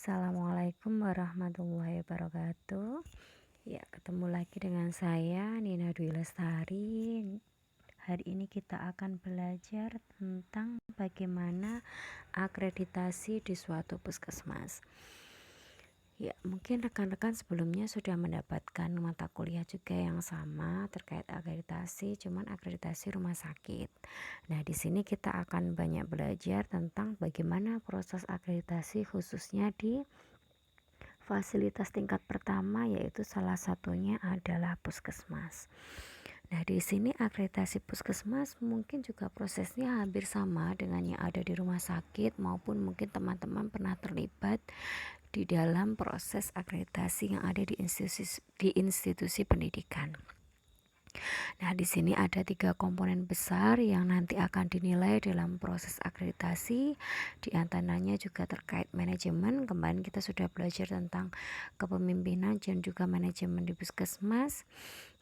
Assalamualaikum warahmatullahi wabarakatuh. Ya, ketemu lagi dengan saya Nina Dwi Lestari. Hari ini kita akan belajar tentang bagaimana akreditasi di suatu puskesmas. Ya, mungkin rekan-rekan sebelumnya sudah mendapatkan mata kuliah juga yang sama terkait akreditasi, cuman akreditasi rumah sakit. Nah, di sini kita akan banyak belajar tentang bagaimana proses akreditasi khususnya di fasilitas tingkat pertama, yaitu salah satunya adalah puskesmas. Nah, di sini akreditasi puskesmas mungkin juga prosesnya hampir sama dengan yang ada di rumah sakit, maupun mungkin teman-teman pernah terlibat di dalam proses akreditasi yang ada di institusi pendidikan. Nah, di sini ada 3 komponen besar yang nanti akan dinilai dalam proses akreditasi. Di antaranya juga terkait manajemen. Kemarin kita sudah belajar tentang kepemimpinan dan juga manajemen di puskesmas.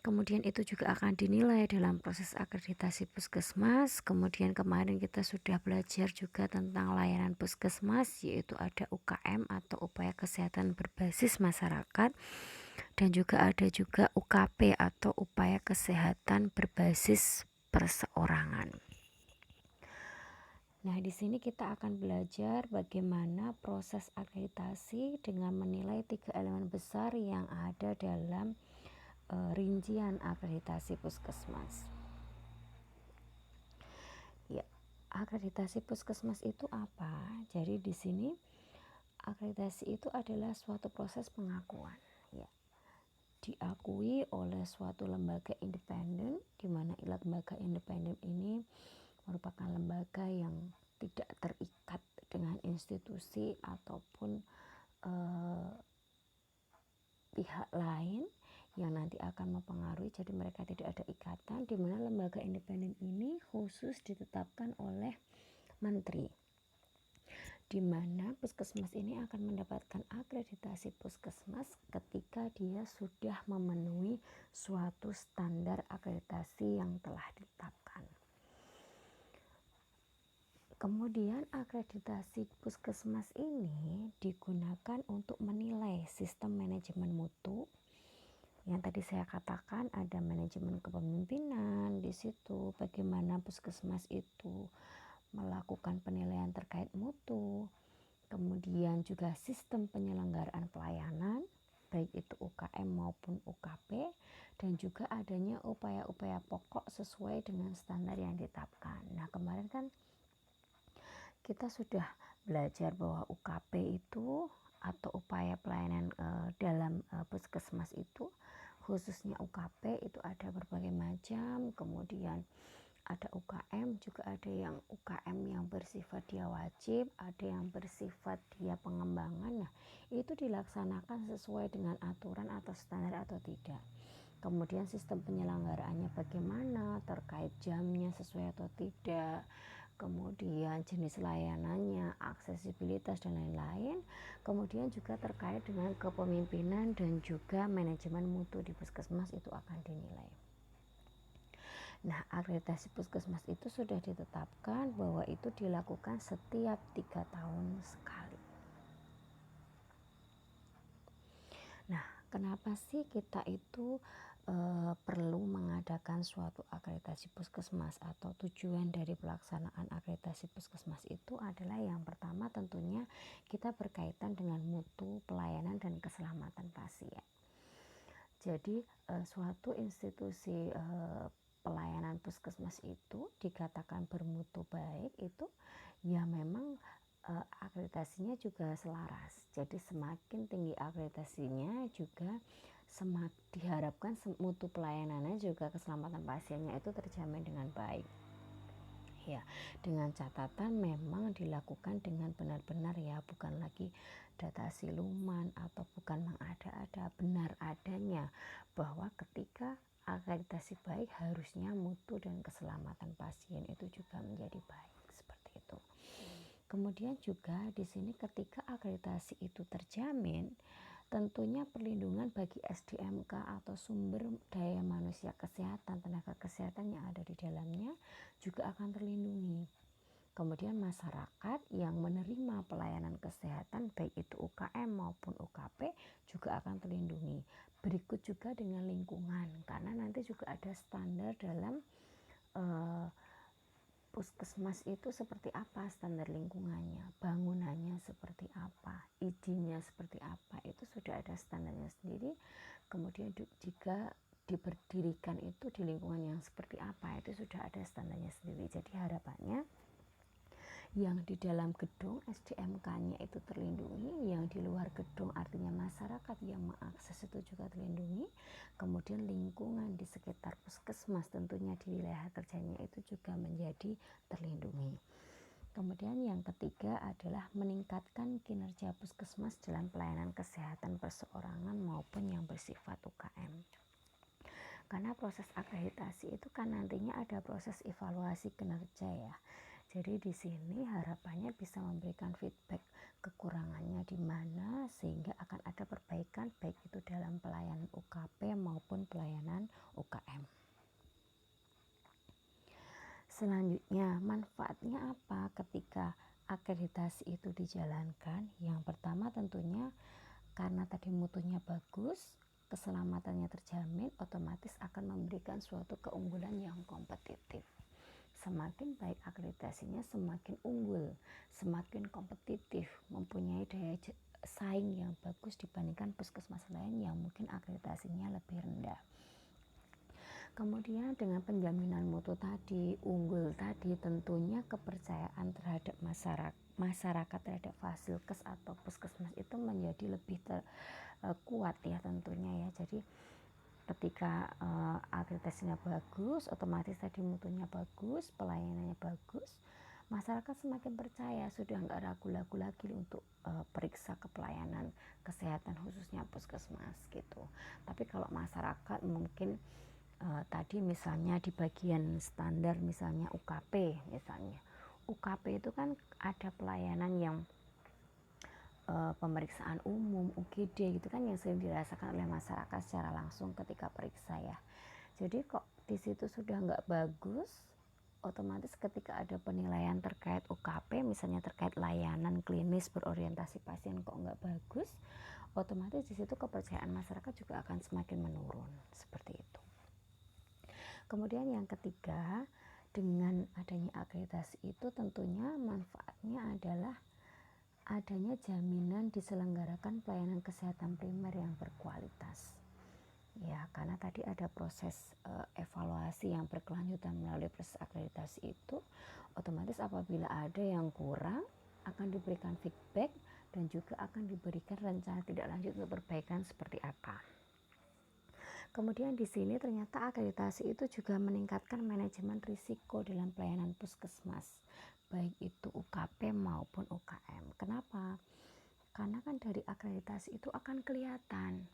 Kemudian itu juga akan dinilai dalam proses akreditasi puskesmas. Kemudian kemarin kita sudah belajar juga tentang layanan puskesmas, yaitu ada UKM atau upaya kesehatan berbasis masyarakat, dan juga ada juga UKP atau upaya kesehatan berbasis perseorangan. Nah, di sini kita akan belajar bagaimana proses akreditasi dengan menilai 3 elemen besar yang ada dalam rincian akreditasi puskesmas. Ya, akreditasi puskesmas itu apa? Jadi di sini akreditasi itu adalah suatu proses pengakuan, ya, diakui oleh suatu lembaga independen, di mana lembaga independen ini merupakan lembaga yang tidak terikat dengan institusi ataupun pihak lain yang nanti akan mempengaruhi. Jadi mereka tidak ada ikatan, di mana lembaga independen ini khusus ditetapkan oleh menteri, di mana puskesmas ini akan mendapatkan akreditasi puskesmas ketika dia sudah memenuhi suatu standar akreditasi yang telah ditetapkan. Kemudian akreditasi puskesmas ini digunakan untuk menilai sistem manajemen mutu. Yang tadi saya katakan ada manajemen kepemimpinan, di situ bagaimana puskesmas itu melakukan penilaian terkait mutu. Kemudian juga sistem penyelenggaraan pelayanan, baik itu UKM maupun UKP, dan juga adanya upaya-upaya pokok sesuai dengan standar yang ditetapkan. Nah, kemarin kan kita sudah belajar bahwa UKP itu atau upaya pelayanan dalam puskesmas itu, khususnya UKP itu ada berbagai macam. Kemudian ada UKM, juga ada yang UKM yang bersifat dia wajib, ada yang bersifat dia pengembangan. Nah, itu dilaksanakan sesuai dengan aturan atau standar atau tidak. Kemudian sistem penyelenggaraannya bagaimana, terkait jamnya sesuai atau tidak, kemudian jenis layanannya, aksesibilitas dan lain-lain. Kemudian juga terkait dengan kepemimpinan dan juga manajemen mutu di puskesmas itu akan dinilai. Nah, akreditasi puskesmas itu sudah ditetapkan bahwa itu dilakukan setiap 3 tahun sekali. Nah, kenapa sih kita itu perlu mengadakan suatu akreditasi puskesmas, atau tujuan dari pelaksanaan akreditasi puskesmas itu adalah yang pertama tentunya kita berkaitan dengan mutu pelayanan dan keselamatan pasien. Jadi suatu institusi pelayanan puskesmas itu dikatakan bermutu baik itu ya memang akreditasinya juga selaras. Jadi semakin tinggi akreditasinya juga diharapkan mutu pelayanannya juga keselamatan pasiennya itu terjamin dengan baik. Ya, dengan catatan memang dilakukan dengan benar-benar, ya, bukan lagi data siluman atau bukan mengada-ada, benar adanya bahwa ketika akreditasi baik harusnya mutu dan keselamatan pasien itu juga menjadi baik, seperti itu. Kemudian juga di sini ketika akreditasi itu terjamin, tentunya perlindungan bagi SDMK atau sumber daya manusia kesehatan, tenaga kesehatan yang ada di dalamnya juga akan terlindungi. Kemudian masyarakat yang menerima pelayanan kesehatan baik itu UKM maupun UKP juga akan terlindungi. Berikut juga dengan lingkungan, karena nanti juga ada standar dalam puskesmas itu seperti apa, standar lingkungannya, bangunannya seperti apa, izinnya seperti apa, itu sudah ada standarnya sendiri. Kemudian jika diberdirikan itu di lingkungan yang seperti apa, itu sudah ada standarnya sendiri. Jadi harapannya yang di dalam gedung SDMK-nya itu terlindungi, yang di luar gedung artinya masyarakat yang mengakses itu juga terlindungi. Kemudian lingkungan di sekitar puskesmas tentunya di wilayah kerjanya itu juga menjadi terlindungi. Kemudian yang ketiga adalah meningkatkan kinerja puskesmas dalam pelayanan kesehatan perseorangan maupun yang bersifat UKM. Karena proses akreditasi itu kan nantinya ada proses evaluasi kinerja ya. Jadi di sini harapannya bisa memberikan feedback kekurangannya di mana sehingga akan ada perbaikan baik itu dalam pelayanan UKP maupun pelayanan UKM. Selanjutnya, manfaatnya apa ketika akreditasi itu dijalankan? Yang pertama tentunya karena tadi mutunya bagus, keselamatannya terjamin, otomatis akan memberikan suatu keunggulan yang kompetitif. Semakin baik akreditasinya, semakin unggul, semakin kompetitif, mempunyai daya saing yang bagus dibandingkan puskesmas lain yang mungkin akreditasinya lebih rendah. Kemudian dengan penjaminan mutu tadi, unggul tadi, tentunya kepercayaan terhadap masyarakat terhadap fasilkes atau puskesmas itu menjadi lebih kuat ya tentunya ya. Jadi ketika akreditasinya bagus, otomatis tadi mutunya bagus, pelayanannya bagus, masyarakat semakin percaya, sudah nggak ragu-ragu lagi untuk periksa ke pelayanan kesehatan khususnya puskesmas gitu. Tapi kalau masyarakat mungkin tadi misalnya di bagian standar misalnya UKP misalnya, UKP itu kan ada pelayanan yang pemeriksaan umum, UGD gitu kan yang sering dirasakan oleh masyarakat secara langsung ketika periksa ya. Jadi kok di situ sudah nggak bagus, otomatis ketika ada penilaian terkait UKP misalnya terkait layanan klinis berorientasi pasien kok nggak bagus, otomatis di situ kepercayaan masyarakat juga akan semakin menurun seperti itu. Kemudian yang ketiga, dengan adanya akreditasi itu tentunya manfaatnya adalah adanya jaminan diselenggarakan pelayanan kesehatan primer yang berkualitas. Ya, karena tadi ada proses evaluasi yang berkelanjutan melalui proses akreditasi itu, otomatis apabila ada yang kurang akan diberikan feedback dan juga akan diberikan rencana tindak lanjut untuk perbaikan seperti apa. Kemudian di sini ternyata akreditasi itu juga meningkatkan manajemen risiko dalam pelayanan puskesmas, baik itu UKP maupun UKM. Kenapa? Karena kan dari akreditasi itu akan kelihatan,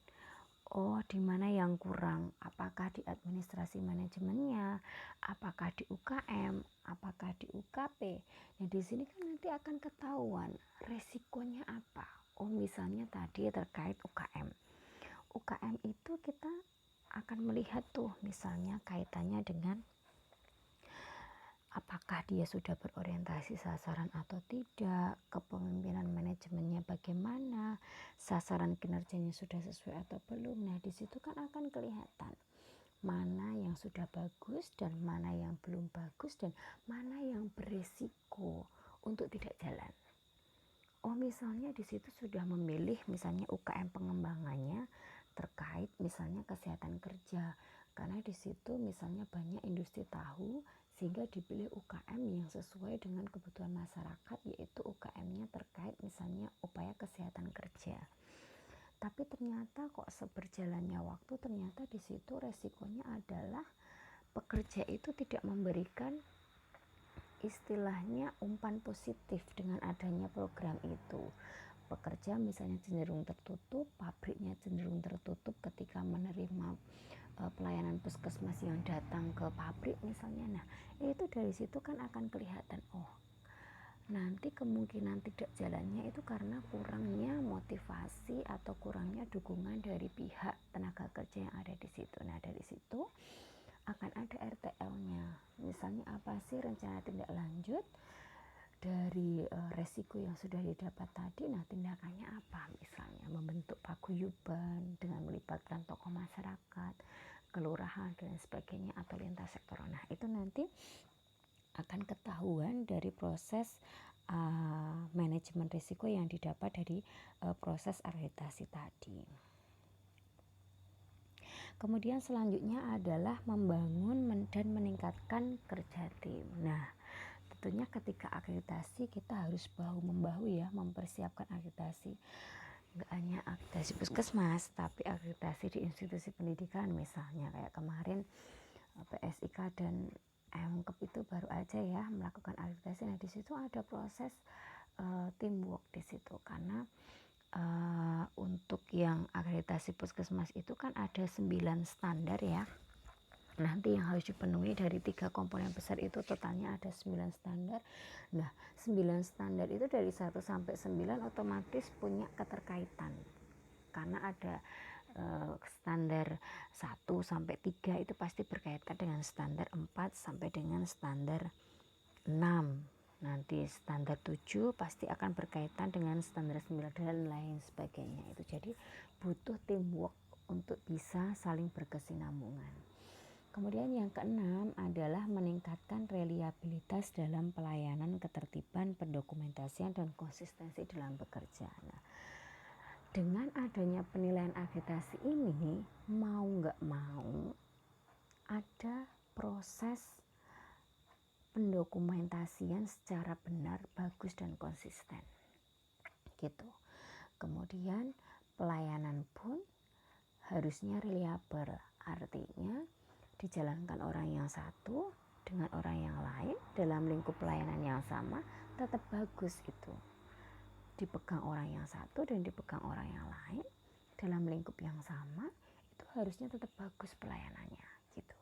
oh di mana yang kurang, apakah di administrasi manajemennya, apakah di UKM, apakah di UKP. Nah di sini kan nanti akan ketahuan resikonya apa. Oh misalnya tadi terkait UKM. UKM itu kita akan melihat tuh misalnya kaitannya dengan apakah dia sudah berorientasi sasaran atau tidak, kepemimpinan manajemennya bagaimana, sasaran kinerjanya sudah sesuai atau belum. Nah di situ kan akan kelihatan mana yang sudah bagus dan mana yang belum bagus dan mana yang berisiko untuk tidak jalan. Oh misalnya di situ sudah memilih misalnya UKM pengembangannya terkait misalnya kesehatan kerja, karena di situ misalnya banyak industri tahu sehingga dipilih UKM yang sesuai dengan kebutuhan masyarakat, yaitu UKM-nya terkait misalnya upaya kesehatan kerja. Tapi ternyata kok seberjalannya waktu ternyata di situ resikonya adalah pekerja itu tidak memberikan istilahnya umpan positif dengan adanya program itu. Pekerja misalnya cenderung tertutup, pabriknya cenderung tertutup ketika menerima pelayanan puskesmas yang datang ke pabrik misalnya. Nah itu dari situ kan akan kelihatan, oh nanti kemungkinan tidak jalannya itu karena kurangnya motivasi atau kurangnya dukungan dari pihak tenaga kerja yang ada di situ. Nah dari situ akan ada RTL-nya, misalnya apa sih rencana tindak lanjut dari resiko yang sudah didapat tadi, nah tindakannya apa? Misalnya membentuk paguyuban dengan melibatkan tokoh masyarakat, kelurahan dan sebagainya, atau lintas sektoral. Nah itu nanti akan ketahuan dari proses manajemen risiko yang didapat dari proses akreditasi tadi. Kemudian selanjutnya adalah membangun dan meningkatkan kerja tim. Nah, tentunya ketika akreditasi kita harus bahu-membahu ya mempersiapkan akreditasi. Nggak hanya akreditasi puskesmas, tapi akreditasi di institusi pendidikan, misalnya kayak kemarin PSIK dan MKEP itu baru aja ya melakukan akreditasi. Nah di situ ada proses teamwork di situ, karena untuk yang akreditasi puskesmas itu kan ada 9 standar ya. Nanti yang harus dipenuhi dari 3 komponen besar itu totalnya ada 9 standar. Nah 9 standar itu dari 1 sampai 9 otomatis punya keterkaitan, karena ada standar 1 sampai 3 itu pasti berkaitan dengan standar 4 sampai dengan standar 6. Nanti standar 7 pasti akan berkaitan dengan standar 9 dan lain sebagainya. Itu jadi butuh teamwork untuk bisa saling berkesinambungan. Kemudian yang keenam adalah meningkatkan reliabilitas dalam pelayanan, ketertiban, pendokumentasian, dan konsistensi dalam bekerja. Nah, dengan adanya penilaian akreditasi ini, mau nggak mau ada proses pendokumentasian secara benar, bagus, dan konsisten gitu. Kemudian pelayanan pun harusnya reliable, artinya dijalankan orang yang satu dengan orang yang lain dalam lingkup pelayanan yang sama tetap bagus gitu. Dipegang orang yang satu dan dipegang orang yang lain dalam lingkup yang sama, itu harusnya tetap bagus pelayanannya gitu.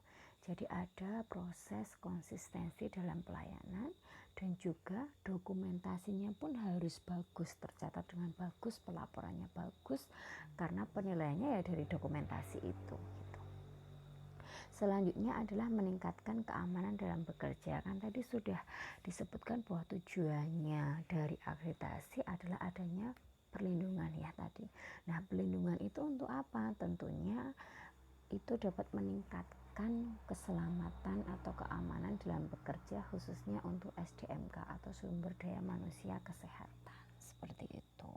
Jadi ada proses konsistensi dalam pelayanan, dan juga dokumentasinya pun harus bagus, tercatat dengan bagus, pelaporannya bagus, karena penilaiannya ya dari dokumentasi itu gitu. Selanjutnya adalah meningkatkan keamanan dalam bekerja. Kan tadi sudah disebutkan bahwa tujuannya dari akreditasi adalah adanya perlindungan ya tadi. Nah, perlindungan itu untuk apa? Tentunya itu dapat meningkatkan keselamatan atau keamanan dalam bekerja, khususnya untuk SDMK atau sumber daya manusia kesehatan, seperti itu.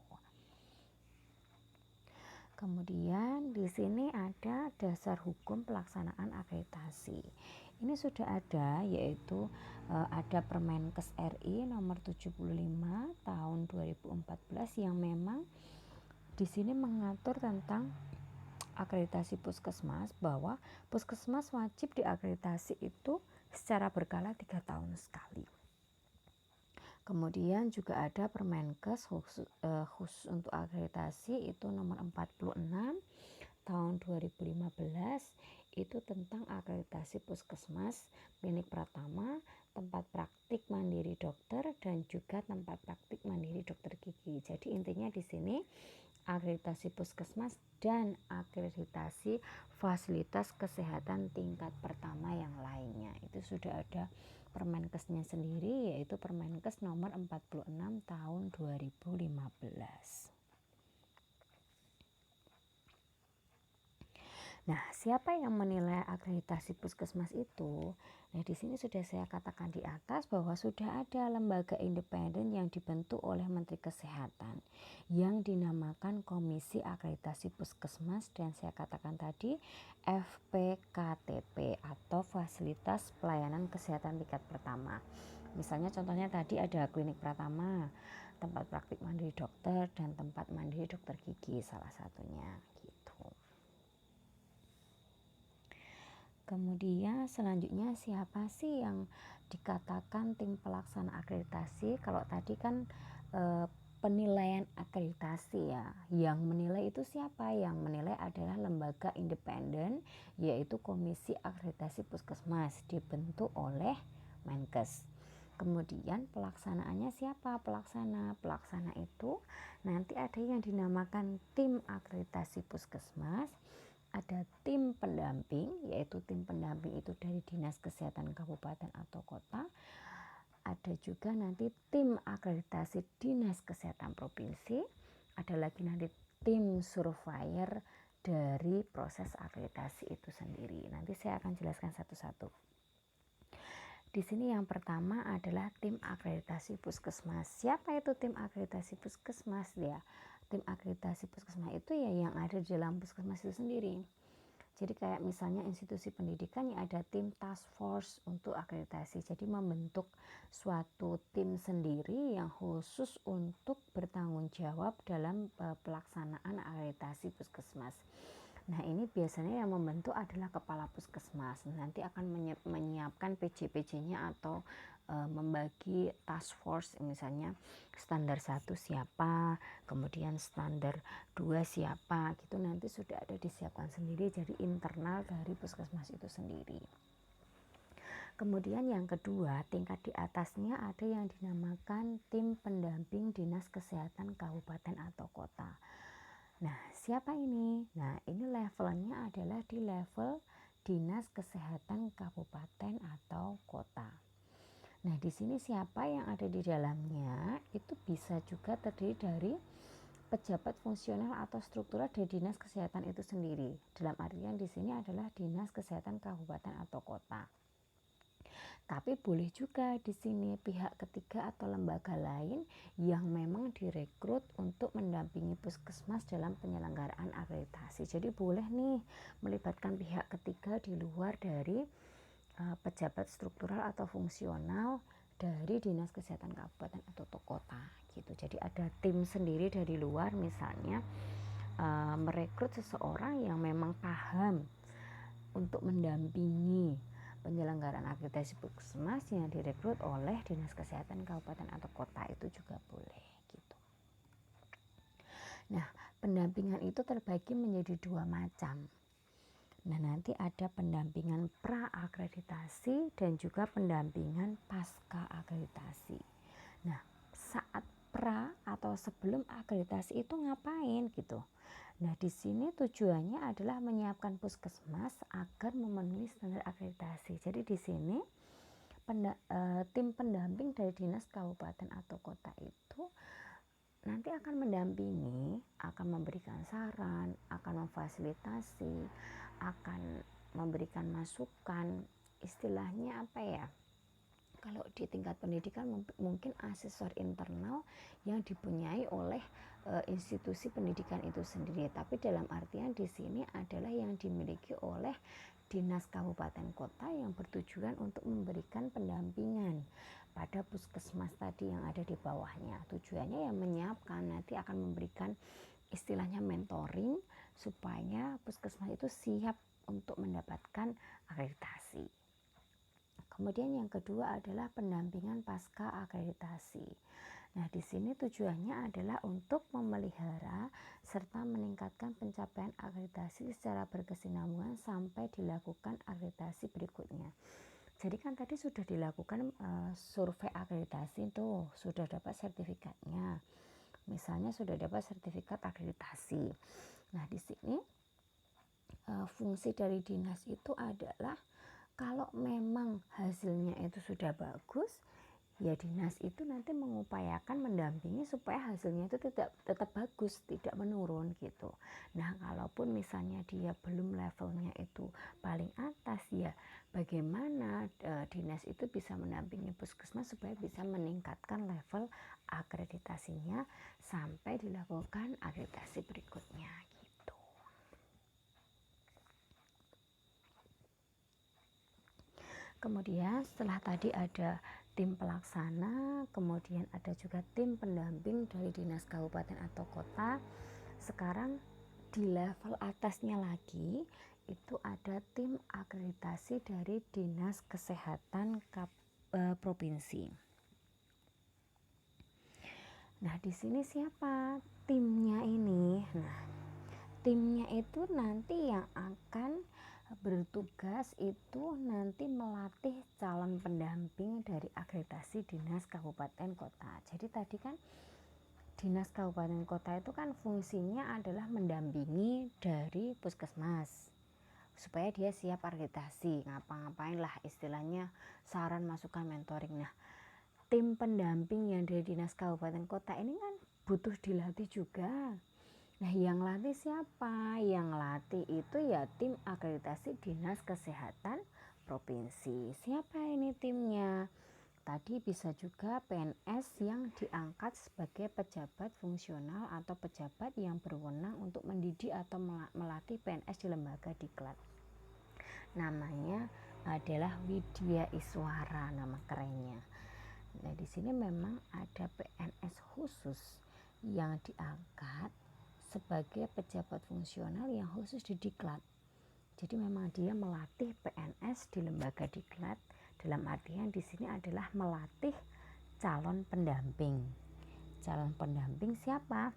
Kemudian di sini ada dasar hukum pelaksanaan akreditasi. Ini sudah ada, yaitu ada Permenkes RI nomor 75 tahun 2014 yang memang di sini mengatur tentang akreditasi puskesmas, bahwa puskesmas wajib diakreditasi itu secara berkala 3 tahun sekali. Kemudian juga ada Permenkes khusus untuk akreditasi itu nomor 46 tahun 2015, itu tentang akreditasi puskesmas, klinik pratama, tempat praktik mandiri dokter, dan juga tempat praktik mandiri dokter gigi. Jadi intinya di sini akreditasi puskesmas dan akreditasi fasilitas kesehatan tingkat pertama yang lainnya itu sudah ada Permenkesnya sendiri, yaitu Permenkes nomor 46 tahun 2015. Nah, siapa yang menilai akreditasi puskesmas itu? Nah, di sini sudah saya katakan di atas bahwa sudah ada lembaga independen yang dibentuk oleh Menteri Kesehatan yang dinamakan Komisi Akreditasi Puskesmas, dan saya katakan tadi FPKTP atau Fasilitas Pelayanan Kesehatan Tingkat Pertama. Misalnya contohnya tadi ada klinik pratama, tempat praktik mandiri dokter, dan tempat mandiri dokter gigi salah satunya gitu. Kemudian selanjutnya siapa sih yang dikatakan tim pelaksana akreditasi? Kalau tadi kan penilaian akreditasi ya, yang menilai itu siapa? Yang menilai adalah lembaga independen, yaitu Komisi Akreditasi Puskesmas, dibentuk oleh Menkes. Kemudian pelaksanaannya siapa? Pelaksana itu nanti ada yang dinamakan tim akreditasi puskesmas, ada tim pendamping, yaitu tim pendamping itu dari Dinas Kesehatan Kabupaten atau Kota, ada juga nanti tim akreditasi Dinas Kesehatan Provinsi, ada lagi nanti tim surveyor dari proses akreditasi itu sendiri. Nanti saya akan jelaskan satu-satu. Di sini yang pertama adalah tim akreditasi puskesmas. Siapa itu tim akreditasi puskesmas ya? Tim akreditasi puskesmas itu ya yang ada di dalam puskesmas itu sendiri. Jadi kayak misalnya institusi pendidikan yang ada tim task force untuk akreditasi. Jadi membentuk suatu tim sendiri yang khusus untuk bertanggung jawab dalam pelaksanaan akreditasi puskesmas. Nah, ini biasanya yang membentuk adalah kepala puskesmas. Nanti akan menyiapkan PJ-PJ-nya atau membagi task force, misalnya standar 1 siapa, kemudian standar 2 siapa, gitu nanti sudah ada disiapkan sendiri, jadi internal dari puskesmas itu sendiri. Kemudian yang kedua, tingkat di atasnya ada yang dinamakan tim pendamping Dinas Kesehatan Kabupaten atau Kota. Nah, siapa ini? Nah, ini levelnya adalah di level Dinas Kesehatan Kabupaten atau Kota. Nah, di sini siapa yang ada di dalamnya? Itu bisa juga terdiri dari pejabat fungsional atau struktural dari Dinas Kesehatan itu sendiri. Dalam artian di sini adalah Dinas Kesehatan Kabupaten atau Kota. Tapi boleh juga di sini pihak ketiga atau lembaga lain yang memang direkrut untuk mendampingi puskesmas dalam penyelenggaraan akreditasi. Jadi boleh nih melibatkan pihak ketiga di luar dari pejabat struktural atau fungsional dari Dinas Kesehatan Kabupaten atau kota gitu. Jadi ada tim sendiri dari luar, misalnya merekrut seseorang yang memang paham untuk mendampingi penyelenggaraan akreditasi puskesmas yang direkrut oleh Dinas Kesehatan Kabupaten atau Kota, itu juga boleh gitu. Nah, pendampingan itu terbagi menjadi 2 macam. Nah, nanti ada pendampingan pra-akreditasi dan juga pendampingan pasca akreditasi. Nah, saat pra atau sebelum akreditasi itu ngapain gitu. Nah, di sini tujuannya adalah menyiapkan puskesmas agar memenuhi standar akreditasi. Jadi di sini tim pendamping dari dinas kabupaten atau kota itu nanti akan mendampingi, akan memberikan saran, akan memfasilitasi, akan memberikan masukan. Istilahnya apa ya? Kalau di tingkat pendidikan mungkin asesor internal yang dipunyai oleh institusi pendidikan itu sendiri, tapi dalam artian di sini adalah yang dimiliki oleh dinas kabupaten kota yang bertujuan untuk memberikan pendampingan pada puskesmas tadi yang ada di bawahnya. Tujuannya yang menyiapkan, nanti akan memberikan istilahnya mentoring supaya puskesmas itu siap untuk mendapatkan akreditasi. Kemudian yang kedua adalah pendampingan pasca akreditasi. Nah, di sini tujuannya adalah untuk memelihara serta meningkatkan pencapaian akreditasi secara berkesinambungan sampai dilakukan akreditasi berikutnya. Jadi kan tadi sudah dilakukan survei akreditasi tuh, sudah dapat sertifikatnya. Misalnya sudah dapat sertifikat akreditasi. Nah, di sini fungsi dari dinas itu adalah kalau memang hasilnya itu sudah bagus, ya dinas itu nanti mengupayakan mendampingi supaya hasilnya itu tetap bagus, tidak menurun gitu. Nah, kalaupun misalnya dia belum levelnya itu paling atas, ya bagaimana dinas itu bisa mendampingi puskesmas supaya bisa meningkatkan level akreditasinya sampai dilakukan akreditasi berikutnya. Kemudian setelah tadi ada tim pelaksana, kemudian ada juga tim pendamping dari dinas kabupaten atau kota. Sekarang di level atasnya lagi itu ada tim akreditasi dari dinas kesehatan provinsi. Nah, di sini siapa timnya ini? Nah, timnya itu nanti yang akan bertugas itu nanti melatih calon pendamping dari akreditasi dinas kabupaten kota. Jadi tadi kan dinas kabupaten kota itu kan fungsinya adalah mendampingi dari puskesmas supaya dia siap akreditasi, ngapa-ngapain lah istilahnya, saran, masukan, mentoring. Nah, tim pendamping yang dari dinas kabupaten kota ini kan butuh dilatih juga. Nah, yang latih siapa? Yang latih itu ya tim akreditasi dinas kesehatan provinsi. Siapa ini timnya? Tadi bisa juga PNS yang diangkat sebagai pejabat fungsional atau pejabat yang berwenang untuk mendidik atau melatih PNS di lembaga diklat. Namanya adalah Widya Iswara, nama kerennya. Nah, di sini memang ada PNS khusus yang diangkat sebagai pejabat fungsional yang khusus di diklat. Jadi memang dia melatih PNS di lembaga diklat, dalam artian di sini adalah melatih calon pendamping. Calon pendamping siapa?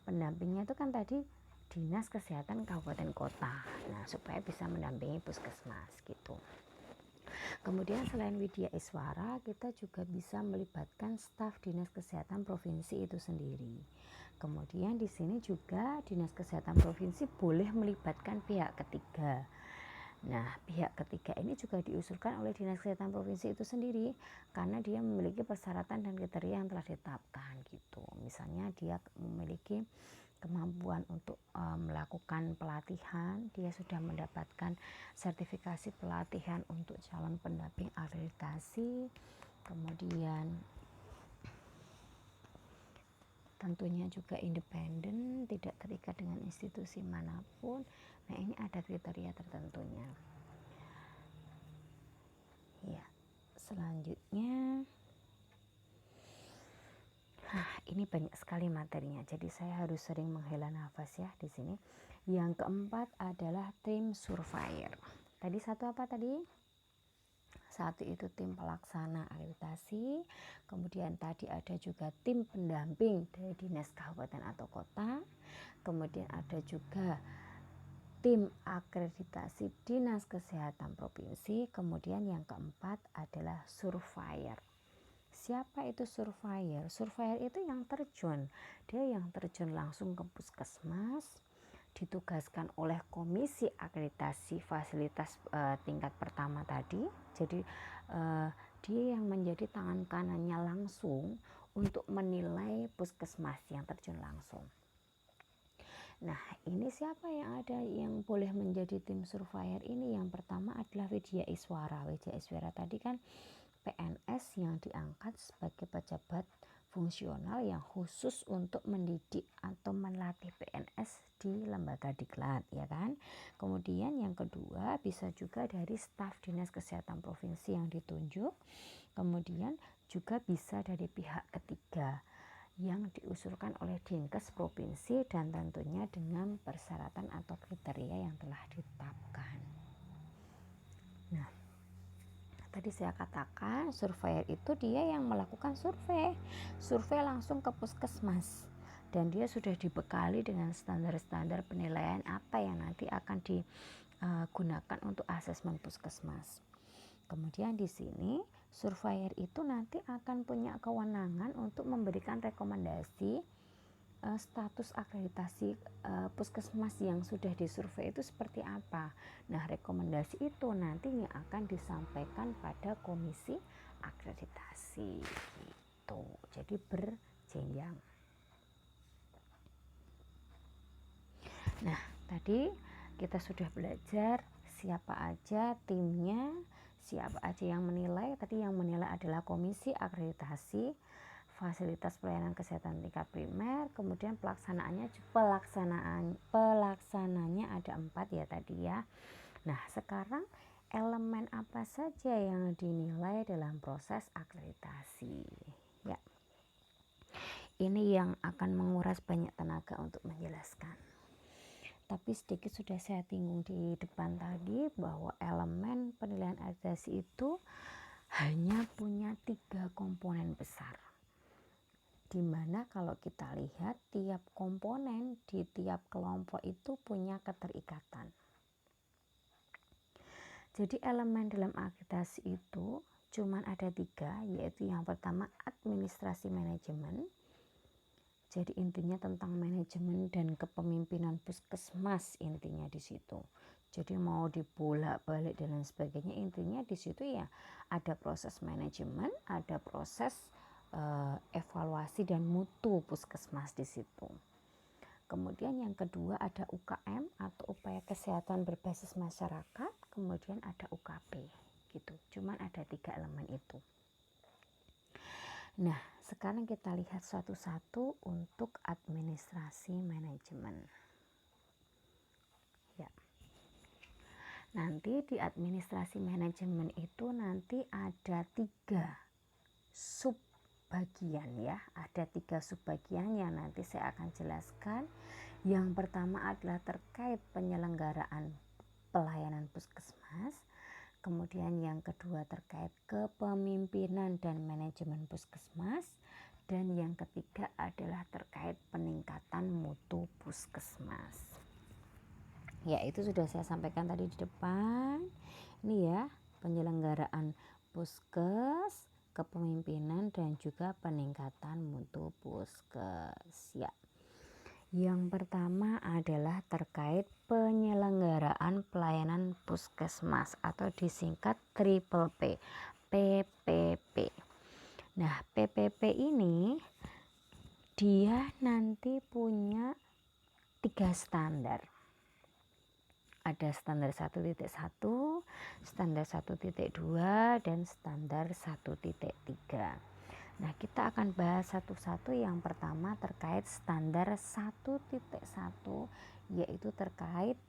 Pendampingnya itu kan tadi dinas kesehatan kabupaten kota. Nah, supaya bisa mendampingi puskesmas gitu. Kemudian selain Widya Iswara, kita juga bisa melibatkan staf dinas kesehatan provinsi itu sendiri. Kemudian di sini juga dinas kesehatan provinsi boleh melibatkan pihak ketiga. Nah, pihak ketiga ini juga diusulkan oleh dinas kesehatan provinsi itu sendiri karena dia memiliki persyaratan dan kriteria yang telah ditetapkan gitu. Misalnya dia memiliki kemampuan untuk melakukan pelatihan, dia sudah mendapatkan sertifikasi pelatihan untuk calon pendamping akreditasi, kemudian tentunya juga independen, tidak terikat dengan institusi manapun. Nah, ini ada kriteria tertentunya. Ya, selanjutnya, ini banyak sekali materinya, jadi saya harus sering menghela nafas ya di sini. Yang keempat adalah tim surveyor. Tadi satu apa tadi? Satu itu tim pelaksana akreditasi, kemudian tadi ada juga tim pendamping dari dinas kabupaten atau kota, kemudian ada juga tim akreditasi dinas kesehatan provinsi, kemudian yang keempat adalah surveyor. Siapa itu surveyor? Surveyor itu yang terjun, dia yang terjun langsung ke puskesmas, ditugaskan oleh komisi akreditasi fasilitas tingkat pertama tadi. Jadi dia yang menjadi tangan kanannya langsung untuk menilai puskesmas yang terjun langsung. Nah, ini siapa yang ada yang boleh menjadi tim surveyor ini? Yang pertama adalah Widya Iswara. Widya Iswara tadi kan PNS yang diangkat sebagai pejabat fungsional yang khusus untuk mendidik atau melatih PNS di lembaga diklat, ya kan. Kemudian yang kedua bisa juga dari staf dinas kesehatan provinsi yang ditunjuk, kemudian juga bisa dari pihak ketiga yang diusulkan oleh Dinkes provinsi dan tentunya dengan persyaratan atau kriteria yang telah ditetapkan. Nah, tadi saya katakan surveyor itu dia yang melakukan survei langsung ke puskesmas, dan dia sudah dibekali dengan standar-standar penilaian apa yang nanti akan digunakan untuk asesmen puskesmas. Kemudian di sini surveyor itu nanti akan punya kewenangan untuk memberikan rekomendasi status akreditasi puskesmas yang sudah disurvei itu seperti apa. Nah, rekomendasi itu nantinya akan disampaikan pada komisi akreditasi gitu. Jadi berjenjang. Nah, tadi kita sudah belajar siapa aja timnya, siapa aja yang menilai. Tadi yang menilai adalah komisi akreditasi fasilitas pelayanan kesehatan tingkat primer, kemudian pelaksananya ada 4 ya tadi ya. Nah, sekarang elemen apa saja yang dinilai dalam proses akreditasi ya. Ini yang akan menguras banyak tenaga untuk menjelaskan, tapi sedikit sudah saya singgung di depan tadi bahwa elemen penilaian akreditasi itu hanya punya 3 komponen besar, dimana kalau kita lihat tiap komponen di tiap kelompok itu punya keterikatan. Jadi elemen dalam akreditasi itu cuman ada 3, yaitu yang pertama administrasi manajemen. Jadi intinya tentang manajemen dan kepemimpinan puskesmas intinya di situ. Jadi mau dibolak-balik dan lain sebagainya, intinya di situ ya ada proses manajemen, ada proses evaluasi dan mutu puskesmas di situ. Kemudian yang kedua ada UKM atau upaya kesehatan berbasis masyarakat, kemudian ada UKP gitu. Cuman ada 3 elemen itu. Nah, sekarang kita lihat satu-satu untuk administrasi manajemen. Ya. Nanti di administrasi manajemen itu nanti ada 3 subbagian ya. Ada 3 subbagian yang nanti saya akan jelaskan. Yang pertama adalah terkait penyelenggaraan pelayanan puskesmas. Kemudian yang kedua terkait kepemimpinan dan manajemen puskesmas. Dan yang ketiga adalah terkait peningkatan mutu puskesmas. Ya, itu sudah saya sampaikan tadi di depan. Ini ya, penyelenggaraan puskes, kepemimpinan dan juga peningkatan mutu puskes. Ya. Yang pertama adalah terkait penyelenggaraan pelayanan puskesmas atau disingkat triple P, PPP. Nah, PPP ini dia nanti punya 3 standar. Ada standar 1.1, standar 1.2, dan standar 1.3. Nah, kita akan bahas satu-satu. Yang pertama terkait standar 1.1, yaitu terkait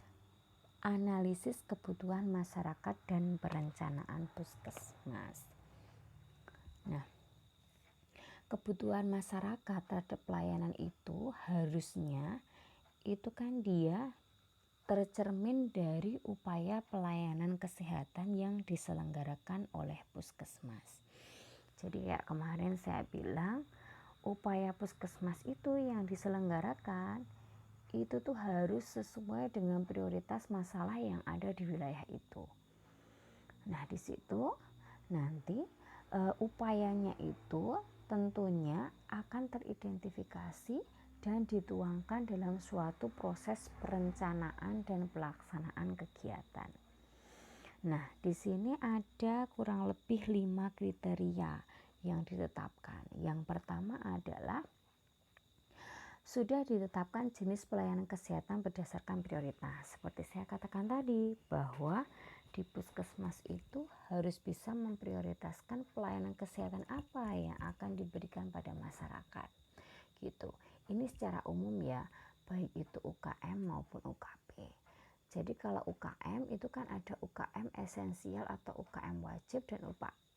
analisis kebutuhan masyarakat dan perencanaan puskesmas. Nah, kebutuhan masyarakat terhadap pelayanan itu harusnya itu kan dia tercermin dari upaya pelayanan kesehatan yang diselenggarakan oleh puskesmas. Jadi kayak kemarin saya bilang, upaya puskesmas itu yang diselenggarakan itu tuh harus sesuai dengan prioritas masalah yang ada di wilayah itu. Nah, di situ nanti upayanya itu tentunya akan teridentifikasi dan dituangkan dalam suatu proses perencanaan dan pelaksanaan kegiatan. Nah, di sini ada kurang lebih 5 kriteria yang ditetapkan. Yang pertama adalah sudah ditetapkan jenis pelayanan kesehatan berdasarkan prioritas. Seperti saya katakan tadi, bahwa di puskesmas itu harus bisa memprioritaskan pelayanan kesehatan apa yang akan diberikan pada masyarakat. Gitu. Ini secara umum ya, baik itu UKM maupun UKP. Jadi kalau UKM itu kan ada UKM esensial atau UKM wajib dan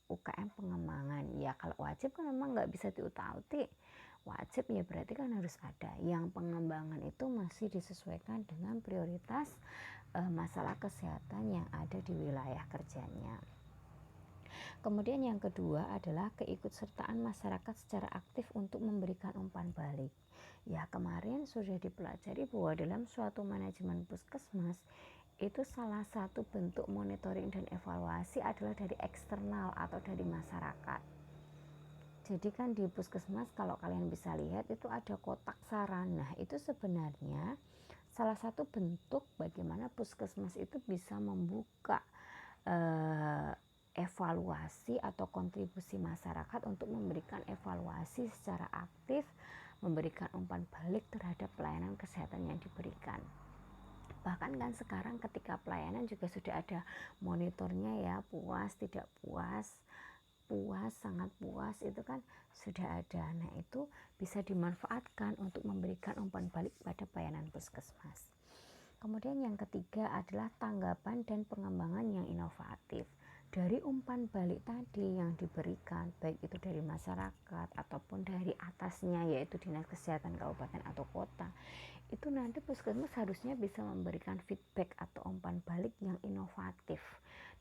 UKM pengembangan. Ya kalau wajib kan memang nggak bisa diutak-utik. Wajib ya berarti kan harus ada. Yang pengembangan itu masih disesuaikan dengan prioritas masalah kesehatan yang ada di wilayah kerjanya. Kemudian yang kedua adalah keikutsertaan masyarakat secara aktif untuk memberikan umpan balik. Ya kemarin sudah dipelajari bahwa dalam suatu manajemen puskesmas itu salah satu bentuk monitoring dan evaluasi adalah dari eksternal atau dari masyarakat. Jadi kan di puskesmas kalau kalian bisa lihat itu ada kotak saran. Nah itu sebenarnya salah satu bentuk bagaimana puskesmas itu bisa membuka evaluasi atau kontribusi masyarakat untuk memberikan evaluasi secara aktif, memberikan umpan balik terhadap pelayanan kesehatan yang diberikan. Bahkan kan sekarang ketika pelayanan juga sudah ada monitornya ya, puas, tidak puas, puas, sangat puas, itu kan sudah ada. Nah itu bisa dimanfaatkan untuk memberikan umpan balik pada pelayanan puskesmas. Kemudian yang ketiga adalah tanggapan dan pengembangan yang inovatif. Dari umpan balik tadi yang diberikan, baik itu dari masyarakat ataupun dari atasnya yaitu Dinas Kesehatan Kabupaten atau Kota, itu nanti puskesmas harusnya bisa memberikan feedback atau umpan balik yang inovatif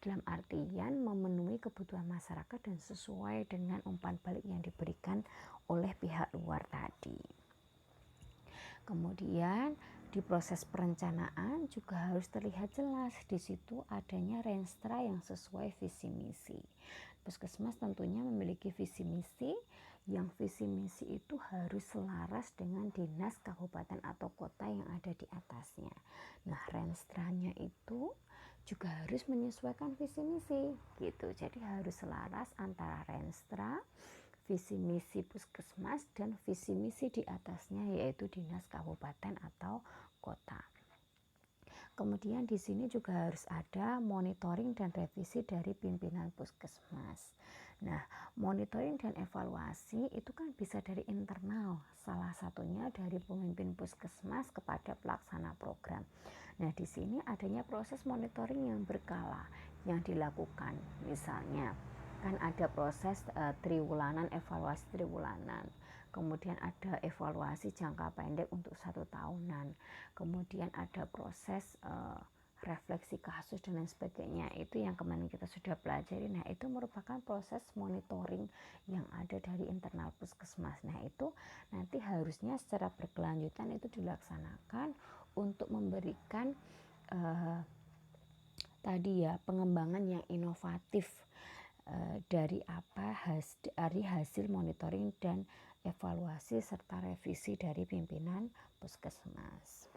dalam artian memenuhi kebutuhan masyarakat dan sesuai dengan umpan balik yang diberikan oleh pihak luar tadi. Kemudian di proses perencanaan juga harus terlihat jelas di situ adanya renstra yang sesuai visi misi. Puskesmas tentunya memiliki visi misi yang visi misi itu harus selaras dengan dinas, kabupaten atau kota yang ada di atasnya. Nah, renstranya itu juga harus menyesuaikan visi misi gitu. Jadi harus selaras antara renstra, visi misi puskesmas dan visi misi di atasnya, yaitu dinas, kabupaten atau kota. Kemudian di sini juga harus ada monitoring dan revisi dari pimpinan puskesmas. Nah, monitoring dan evaluasi itu kan bisa dari internal, salah satunya dari pemimpin puskesmas kepada pelaksana program. Nah, di sini adanya proses monitoring yang berkala yang dilakukan. Misalnya, kan ada proses triwulanan, evaluasi triwulanan. Kemudian ada evaluasi jangka pendek untuk 1 tahunan. Kemudian ada proses refleksi kasus dan lain sebagainya. Itu yang kemarin kita sudah pelajari. Nah, itu merupakan proses monitoring yang ada dari internal puskesmas. Nah, itu nanti harusnya secara berkelanjutan itu dilaksanakan untuk memberikan tadi ya, pengembangan yang inovatif dari hasil monitoring dan evaluasi serta revisi dari pimpinan puskesmas.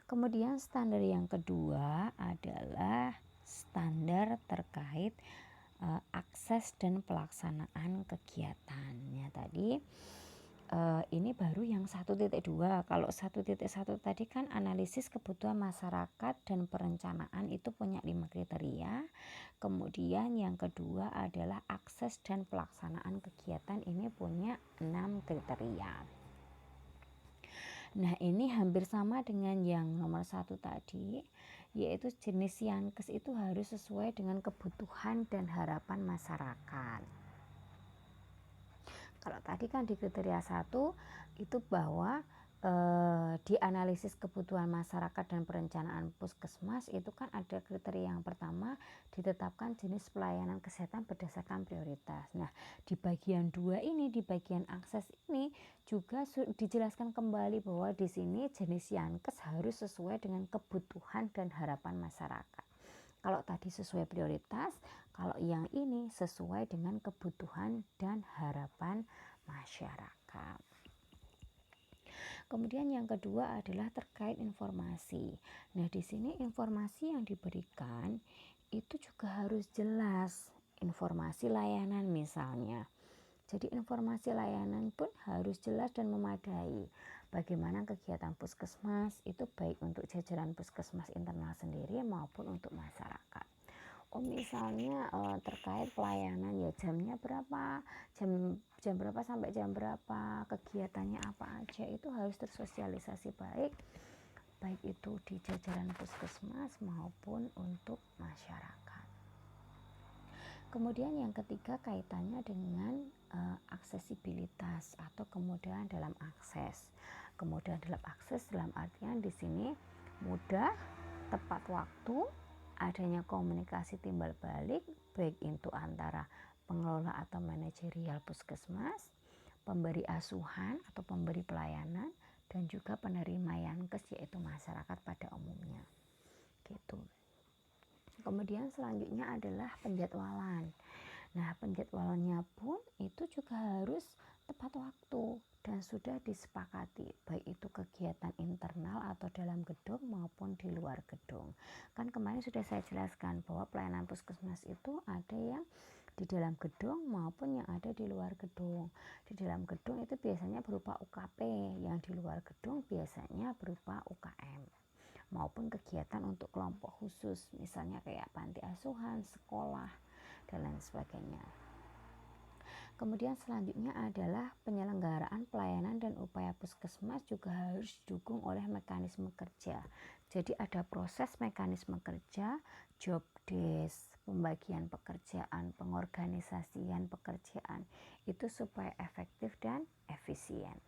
Kemudian standar yang kedua adalah standar terkait akses dan pelaksanaan kegiatannya tadi. Ini baru yang 1.2. Kalau 1.1 tadi kan analisis kebutuhan masyarakat dan perencanaan, itu punya 5 kriteria. Kemudian yang kedua adalah akses dan pelaksanaan kegiatan, ini punya 6 kriteria. Nah, ini hampir sama dengan yang nomor 1 tadi, yaitu jenis Yankes itu harus sesuai dengan kebutuhan dan harapan masyarakat. Kalau tadi kan di kriteria 1 itu bahwa dianalisis kebutuhan masyarakat dan perencanaan puskesmas itu kan ada kriteria yang pertama, ditetapkan jenis pelayanan kesehatan berdasarkan prioritas. Nah, di bagian 2 ini, di bagian akses ini juga dijelaskan kembali bahwa di sini jenis Yankes harus sesuai dengan kebutuhan dan harapan masyarakat. Kalau tadi sesuai prioritas, kalau yang ini sesuai dengan kebutuhan dan harapan masyarakat. Kemudian yang kedua adalah terkait informasi. Nah, di sini informasi yang diberikan itu juga harus jelas. Informasi layanan misalnya. Jadi informasi layanan pun harus jelas dan memadai. Bagaimana kegiatan puskesmas itu baik untuk jajaran puskesmas internal sendiri maupun untuk masyarakat. Misalnya terkait pelayanan, ya jamnya berapa, jam berapa sampai jam berapa, kegiatannya apa aja, itu harus tersosialisasi baik itu di jajaran puskesmas maupun untuk masyarakat. Kemudian yang ketiga kaitannya dengan aksesibilitas atau kemudahan dalam akses. Kemudahan dalam akses dalam artian di sini mudah, tepat waktu, adanya komunikasi timbal balik baik itu antara pengelola atau manajerial puskesmas, pemberi asuhan atau pemberi pelayanan, dan juga penerima Yankes yaitu masyarakat pada umumnya. Gitu. Kemudian selanjutnya adalah penjadwalan. Nah, penjadwalannya pun itu juga harus tepat waktu dan sudah disepakati, baik itu kegiatan internal atau dalam gedung maupun di luar gedung. Kan kemarin sudah saya jelaskan bahwa pelayanan puskesmas itu ada yang di dalam gedung maupun yang ada di luar gedung. Di dalam gedung itu biasanya berupa UKP, yang di luar gedung biasanya berupa UKM maupun kegiatan untuk kelompok khusus, misalnya kayak panti asuhan, sekolah, dan lain sebagainya. Kemudian selanjutnya adalah penyelenggaraan pelayanan dan upaya puskesmas juga harus didukung oleh mekanisme kerja. Jadi ada proses mekanisme kerja, job desk, pembagian pekerjaan, pengorganisasian pekerjaan, itu supaya efektif dan efisien.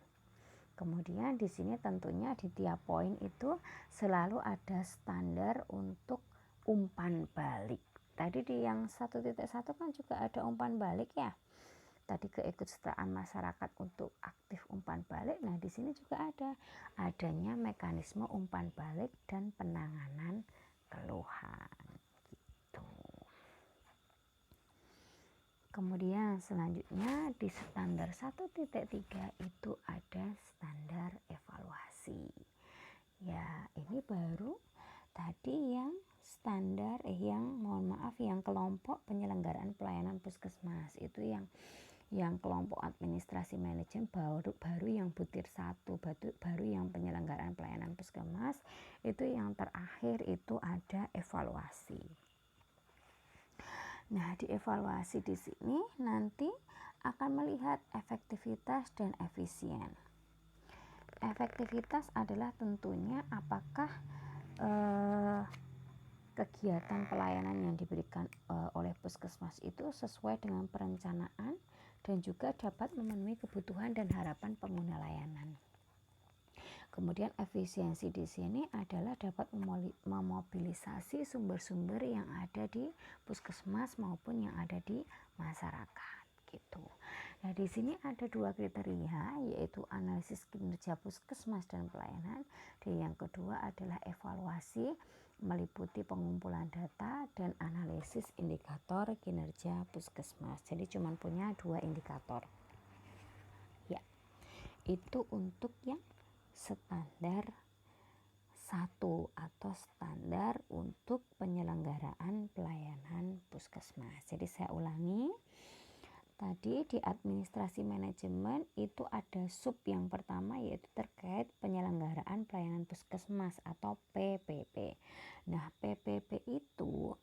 Kemudian di sini tentunya di tiap poin itu selalu ada standar untuk umpan balik. Tadi di yang 1.1 kan juga ada umpan balik ya. Tadi keikutsertaan masyarakat untuk aktif umpan balik. Nah, di sini juga adanya mekanisme umpan balik dan penanganan keluhan. Gitu. Kemudian selanjutnya di standar 1.3 itu ada standar evaluasi. Ya, ini baru tadi yang standar yang kelompok penyelenggaraan pelayanan puskesmas itu yang kelompok administrasi manajemen baru yang butir 1, baru yang penyelenggaraan pelayanan puskesmas. Itu yang terakhir itu ada evaluasi. Nah, di evaluasi di sini nanti akan melihat efektivitas dan efisien. Efektivitas adalah tentunya apakah kegiatan pelayanan yang diberikan oleh puskesmas itu sesuai dengan perencanaan dan juga dapat memenuhi kebutuhan dan harapan pengguna layanan. Kemudian efisiensi di sini adalah dapat memobilisasi sumber-sumber yang ada di puskesmas maupun yang ada di masyarakat gitu. Nah, di sini ada 2 kriteria, yaitu analisis kinerja puskesmas dan pelayanan, dan yang kedua adalah evaluasi meliputi pengumpulan data dan analisis indikator kinerja puskesmas. Jadi cuma punya 2 indikator. Ya, itu untuk yang standar 1 atau standar untuk penyelenggaraan pelayanan puskesmas. Jadi saya ulangi, tadi di administrasi manajemen itu ada sub yang pertama yaitu terkait penyelenggaraan pelayanan puskesmas atau PPP. Nah, PPP itu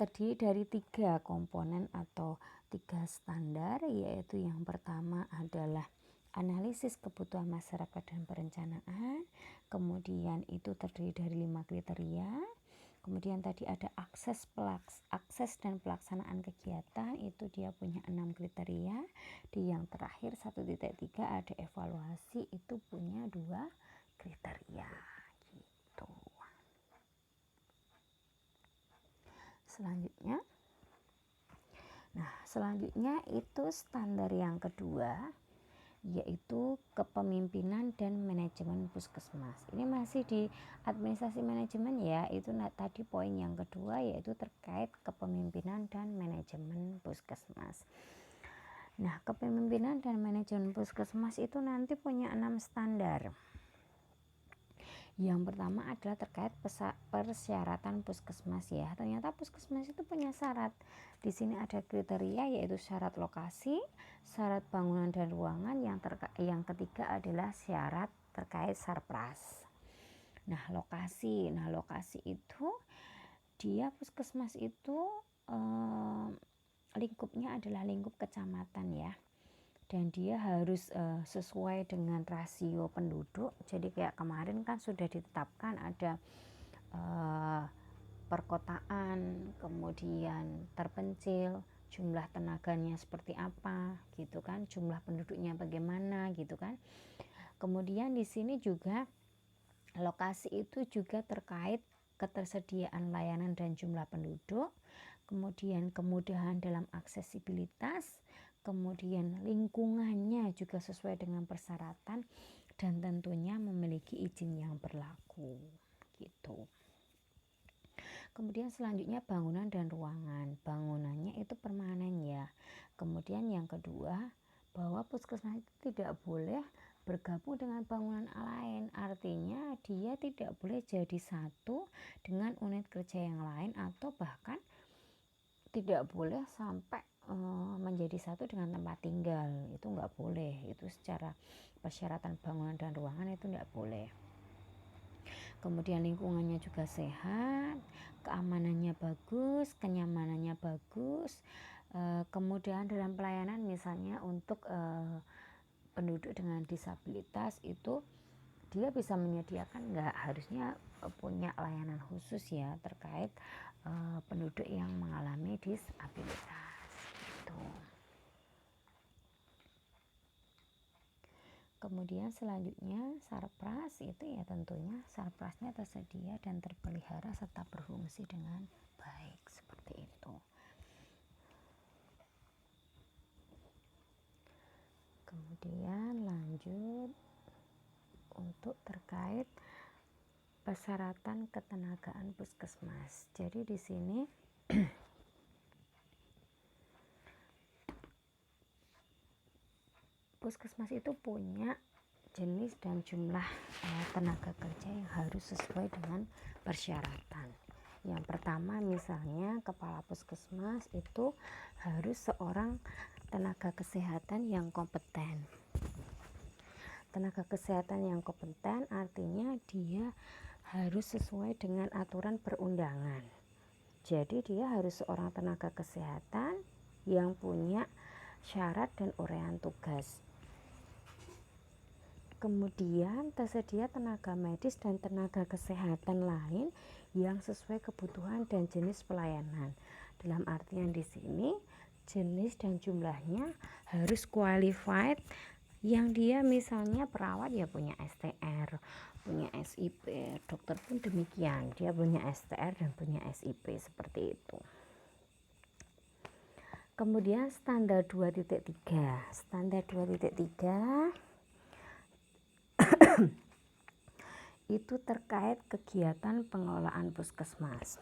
terdiri dari 3 komponen atau 3 standar, yaitu yang pertama adalah analisis kebutuhan masyarakat dan perencanaan, kemudian itu terdiri dari 5 kriteria, kemudian tadi ada akses dan pelaksanaan kegiatan, itu dia punya 6 kriteria, di yang terakhir 1.3 ada evaluasi, itu punya 2 kriteria gitu. Selanjutnya itu standar yang kedua, yaitu kepemimpinan dan manajemen puskesmas. Ini masih di administrasi manajemen ya, itu tadi poin yang kedua yaitu terkait kepemimpinan dan manajemen puskesmas. Nah, kepemimpinan dan manajemen puskesmas itu nanti punya 6 standar. Yang pertama adalah terkait persyaratan puskesmas ya. Ternyata puskesmas itu punya syarat. Di sini ada kriteria yaitu syarat lokasi, syarat bangunan dan ruangan, yang ketiga adalah syarat terkait sarpras. Nah, lokasi itu dia puskesmas itu lingkupnya adalah lingkup kecamatan ya. Dan dia harus sesuai dengan rasio penduduk. Jadi kayak kemarin kan sudah ditetapkan ada perkotaan, kemudian terpencil, jumlah tenaganya seperti apa gitu kan, jumlah penduduknya bagaimana gitu kan. Kemudian di sini juga lokasi itu juga terkait ketersediaan layanan dan jumlah penduduk, kemudian kemudahan dalam aksesibilitas, kemudian lingkungannya juga sesuai dengan persyaratan, dan tentunya memiliki izin yang berlaku gitu. Kemudian selanjutnya bangunan dan ruangan. Bangunannya itu permanen ya. Kemudian yang kedua, bahwa puskesmas itu tidak boleh bergabung dengan bangunan lain. Artinya dia tidak boleh jadi satu dengan unit kerja yang lain, atau bahkan tidak boleh sampai menjadi satu dengan tempat tinggal. Itu nggak boleh. Itu secara persyaratan bangunan dan ruangan itu nggak boleh. Kemudian lingkungannya juga sehat, keamanannya bagus, kenyamanannya bagus, kemudahan dalam pelayanan misalnya untuk penduduk dengan disabilitas itu dia bisa menyediakan, nggak harusnya punya layanan khusus ya terkait penduduk yang mengalami disabilitas gitu. Kemudian selanjutnya sarpras itu ya tentunya sarprasnya tersedia dan terpelihara serta berfungsi dengan baik seperti itu. Kemudian lanjut untuk terkait persyaratan ketenagaan puskesmas. Jadi di sini Puskesmas itu punya jenis dan jumlah tenaga kerja yang harus sesuai dengan persyaratan. Yang pertama misalnya kepala puskesmas itu harus seorang tenaga kesehatan yang kompeten. Tenaga kesehatan yang kompeten artinya dia harus sesuai dengan aturan perundangan. Jadi dia harus seorang tenaga kesehatan yang punya syarat dan uraian tugas. Kemudian tersedia tenaga medis dan tenaga kesehatan lain yang sesuai kebutuhan dan jenis pelayanan. Dalam artian di sini jenis dan jumlahnya harus qualified, yang dia misalnya perawat ya punya STR, punya SIP, dokter pun demikian, dia punya STR dan punya SIP seperti itu. Kemudian standar 2.3. Standar 2.3 itu terkait kegiatan pengelolaan puskesmas.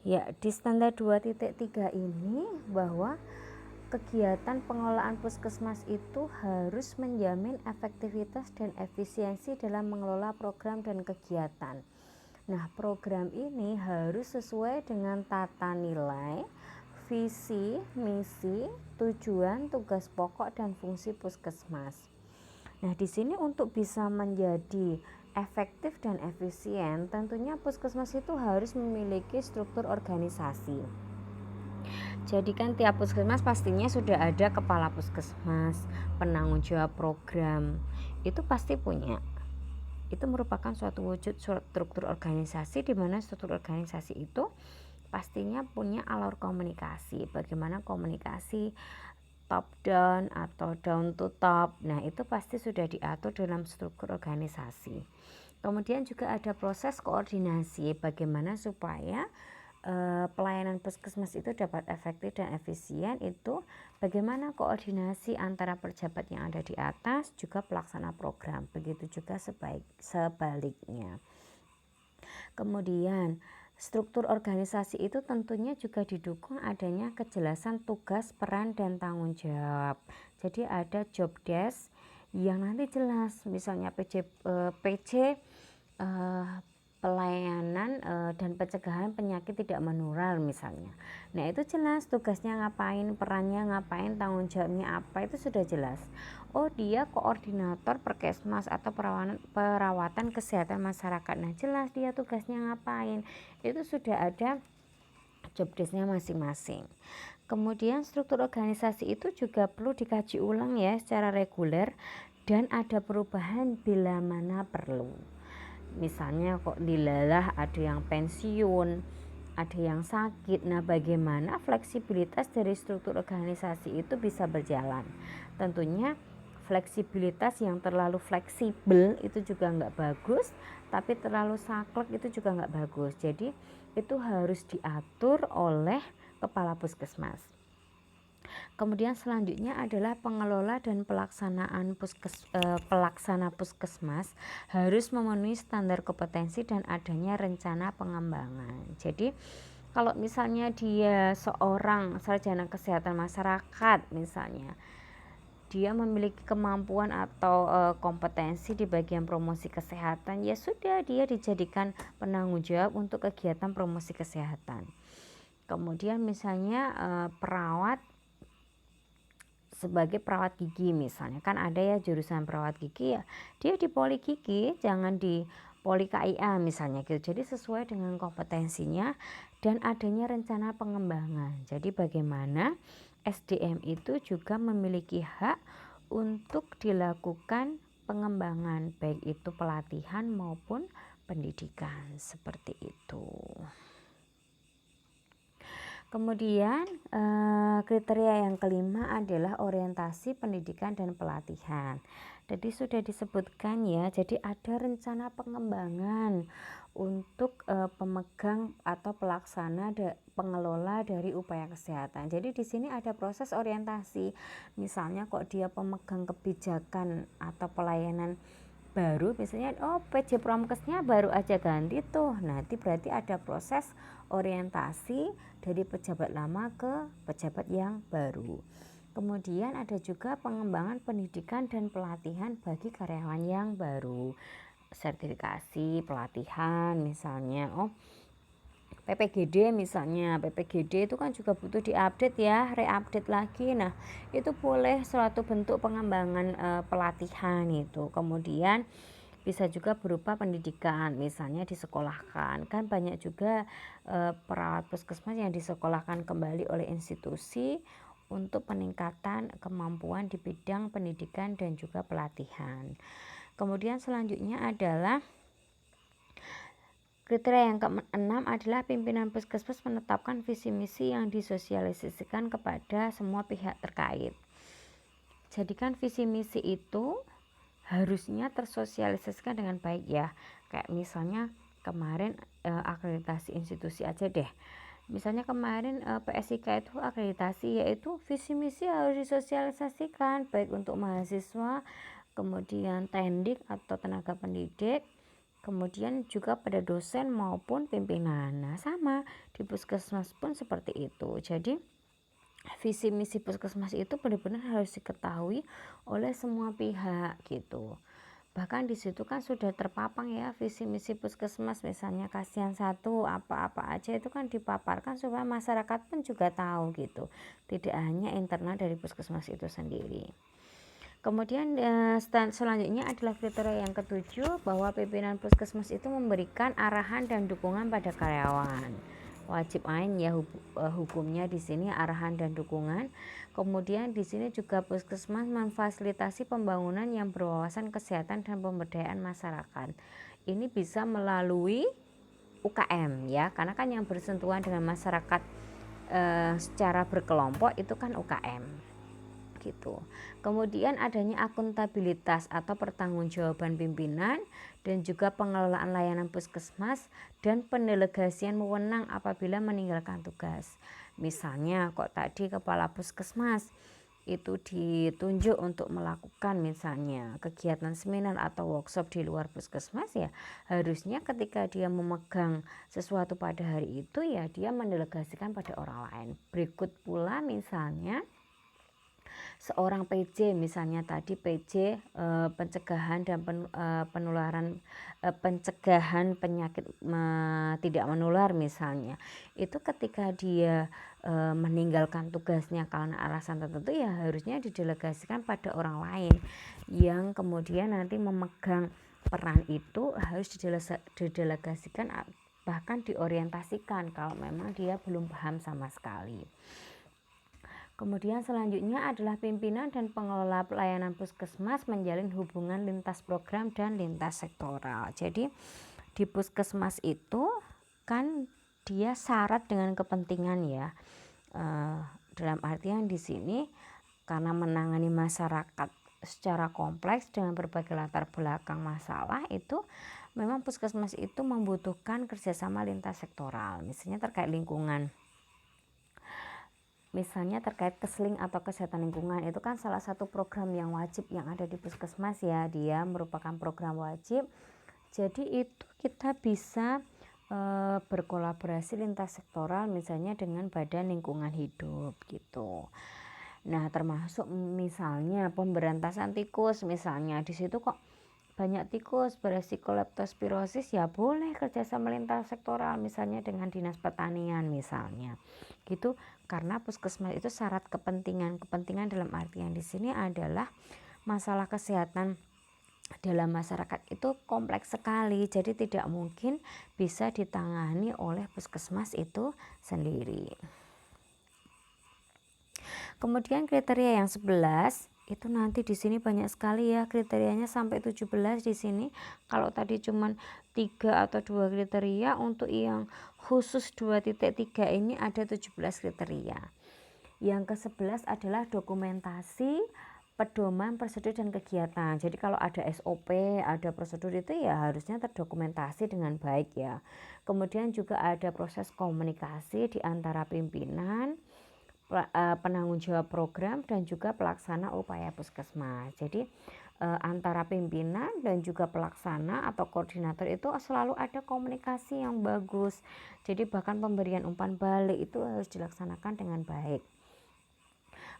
Ya, di standar 2.3 ini bahwa kegiatan pengelolaan puskesmas itu harus menjamin efektivitas dan efisiensi dalam mengelola program dan kegiatan. Nah, program ini harus sesuai dengan tata nilai, visi, misi, tujuan, tugas pokok dan fungsi puskesmas. Nah, di sini untuk bisa menjadi efektif dan efisien, tentunya puskesmas itu harus memiliki struktur organisasi. Jadi kan tiap puskesmas pastinya sudah ada kepala puskesmas, penanggung jawab program, itu pasti punya. Itu merupakan suatu wujud struktur organisasi, di mana struktur organisasi itu pastinya punya alur komunikasi. Bagaimana komunikasi top down atau down to top. Nah, itu pasti sudah diatur dalam struktur organisasi. Kemudian juga ada proses koordinasi, bagaimana supaya pelayanan puskesmas itu dapat efektif dan efisien. Itu bagaimana koordinasi antara pejabat yang ada di atas juga pelaksana program, begitu juga sebaliknya. Kemudian struktur organisasi itu tentunya juga didukung adanya kejelasan tugas, peran, dan tanggung jawab. Jadi ada job desk yang nanti jelas, misalnya PC pelayanan dan pencegahan penyakit tidak menular misalnya. Nah, itu jelas tugasnya ngapain, perannya ngapain, tanggung jawabnya apa, itu sudah jelas. Oh, dia koordinator perkesmas atau perawatan kesehatan masyarakat. Nah, jelas dia tugasnya ngapain. Itu sudah ada job desk-nya masing-masing. Kemudian struktur organisasi itu juga perlu dikaji ulang ya secara reguler dan ada perubahan bila mana perlu. Misalnya kok dilalah ada yang pensiun, ada yang sakit. Nah, bagaimana fleksibilitas dari struktur organisasi itu bisa berjalan? Tentunya fleksibilitas yang terlalu fleksibel itu juga nggak bagus, tapi terlalu saklek itu juga nggak bagus. Jadi itu harus diatur oleh kepala puskesmas. Kemudian selanjutnya adalah pengelola dan pelaksana puskesmas harus memenuhi standar kompetensi dan adanya rencana pengembangan. Jadi kalau misalnya dia seorang sarjana kesehatan masyarakat misalnya, dia memiliki kemampuan atau kompetensi di bagian promosi kesehatan, ya sudah dia dijadikan penanggung jawab untuk kegiatan promosi kesehatan. Kemudian misalnya perawat sebagai perawat gigi misalnya, kan ada ya jurusan perawat gigi ya, dia di poli gigi, jangan di poli KIA misalnya gitu. Jadi sesuai dengan kompetensinya dan adanya rencana pengembangan. Jadi bagaimana SDM itu juga memiliki hak untuk dilakukan pengembangan, baik itu pelatihan maupun pendidikan, seperti itu. Kemudian kriteria yang kelima adalah orientasi pendidikan dan pelatihan. Jadi sudah disebutkan ya, jadi ada rencana pengembangan untuk pemegang atau pelaksana pengelola dari upaya kesehatan. Jadi di sini ada proses orientasi. Misalnya kok dia pemegang kebijakan atau pelayanan baru, misalnya PJ Promkesnya baru aja ganti tuh. Nanti berarti ada proses orientasi dari pejabat lama ke pejabat yang baru. Kemudian ada juga pengembangan pendidikan dan pelatihan bagi karyawan yang baru, sertifikasi, pelatihan misalnya. PPGD misalnya, PPGD itu kan juga butuh diupdate ya, reupdate lagi. Nah, itu boleh suatu bentuk pengembangan pelatihan itu. Kemudian bisa juga berupa pendidikan, misalnya disekolahkan. Kan banyak juga perawat puskesmas yang disekolahkan kembali oleh institusi untuk peningkatan kemampuan di bidang pendidikan dan juga pelatihan. Kemudian selanjutnya adalah kriteria yang keenam adalah pimpinan puskesmas menetapkan visi misi yang disosialisasikan kepada semua pihak terkait. Jadikan visi misi itu harusnya tersosialisasikan dengan baik ya. Kayak misalnya kemarin akreditasi institusi aja deh. Misalnya kemarin PSIK itu akreditasi, yaitu visi misi harus disosialisasikan baik untuk mahasiswa, kemudian tendik atau tenaga pendidik, kemudian juga pada dosen maupun pimpinan. Nah, sama di puskesmas pun seperti itu. Jadi visi misi puskesmas itu benar-benar harus diketahui oleh semua pihak gitu. Bahkan di situ kan sudah terpapang ya visi misi puskesmas, misalnya kasihan satu apa-apa aja itu kan dipaparkan supaya masyarakat pun juga tahu gitu. Tidak hanya internal dari puskesmas itu sendiri. Kemudian selanjutnya adalah kriteria yang ketujuh, bahwa pimpinan puskesmas itu memberikan arahan dan dukungan pada karyawan. Wajib ain ya hukumnya di sini arahan dan dukungan. Kemudian di sini juga puskesmas memfasilitasi pembangunan yang berwawasan kesehatan dan pemberdayaan masyarakat. Ini bisa melalui UKM ya, karena kan yang bersentuhan dengan masyarakat secara berkelompok itu kan UKM gitu. Kemudian adanya akuntabilitas atau pertanggungjawaban pimpinan dan juga pengelolaan layanan puskesmas dan pendelegasian wewenang apabila meninggalkan tugas. Misalnya kok tadi kepala puskesmas itu ditunjuk untuk melakukan misalnya kegiatan seminar atau workshop di luar puskesmas, ya harusnya ketika dia memegang sesuatu pada hari itu ya dia mendelegasikan pada orang lain. Berikut pula misalnya seorang PJ, misalnya tadi PJ pencegahan dan penularan pencegahan penyakit tidak menular misalnya, itu ketika dia meninggalkan tugasnya karena alasan tertentu ya harusnya didelegasikan pada orang lain yang kemudian nanti memegang peran itu, harus didelegasikan bahkan diorientasikan kalau memang dia belum paham sama sekali. Kemudian selanjutnya adalah pimpinan dan pengelola pelayanan puskesmas menjalin hubungan lintas program dan lintas sektoral. Jadi di puskesmas itu kan dia syarat dengan kepentingan ya. Dalam artian di sini karena menangani masyarakat secara kompleks dengan berbagai latar belakang masalah, itu memang puskesmas itu membutuhkan kerjasama lintas sektoral. Misalnya terkait lingkungan. Misalnya terkait keseling atau kesehatan lingkungan, itu kan salah satu program yang wajib yang ada di puskesmas ya, dia merupakan program wajib. Jadi itu kita bisa berkolaborasi lintas sektoral misalnya dengan Badan Lingkungan Hidup gitu. Nah, termasuk misalnya pemberantasan tikus, misalnya di situ kok banyak tikus beresiko leptospirosis, ya boleh kerjasama lintas sektoral misalnya dengan Dinas Pertanian misalnya gitu. Karena puskesmas itu syarat kepentingan dalam artian di sini adalah masalah kesehatan dalam masyarakat itu kompleks sekali, jadi tidak mungkin bisa ditangani oleh puskesmas itu sendiri. Kemudian kriteria yang 11 itu nanti di sini banyak sekali ya kriterianya, sampai 17 di sini. Kalau tadi cuman 3 atau 2 kriteria, untuk yang khusus 2.3 ini ada 17 kriteria. Yang ke-11 adalah dokumentasi pedoman prosedur dan kegiatan. Jadi kalau ada SOP, ada prosedur itu ya harusnya terdokumentasi dengan baik ya. Kemudian juga ada proses komunikasi di antara pimpinan, penanggung jawab program dan juga pelaksana upaya puskesmas. Jadi antara pimpinan dan juga pelaksana atau koordinator itu selalu ada komunikasi yang bagus. Jadi bahkan pemberian umpan balik itu harus dilaksanakan dengan baik.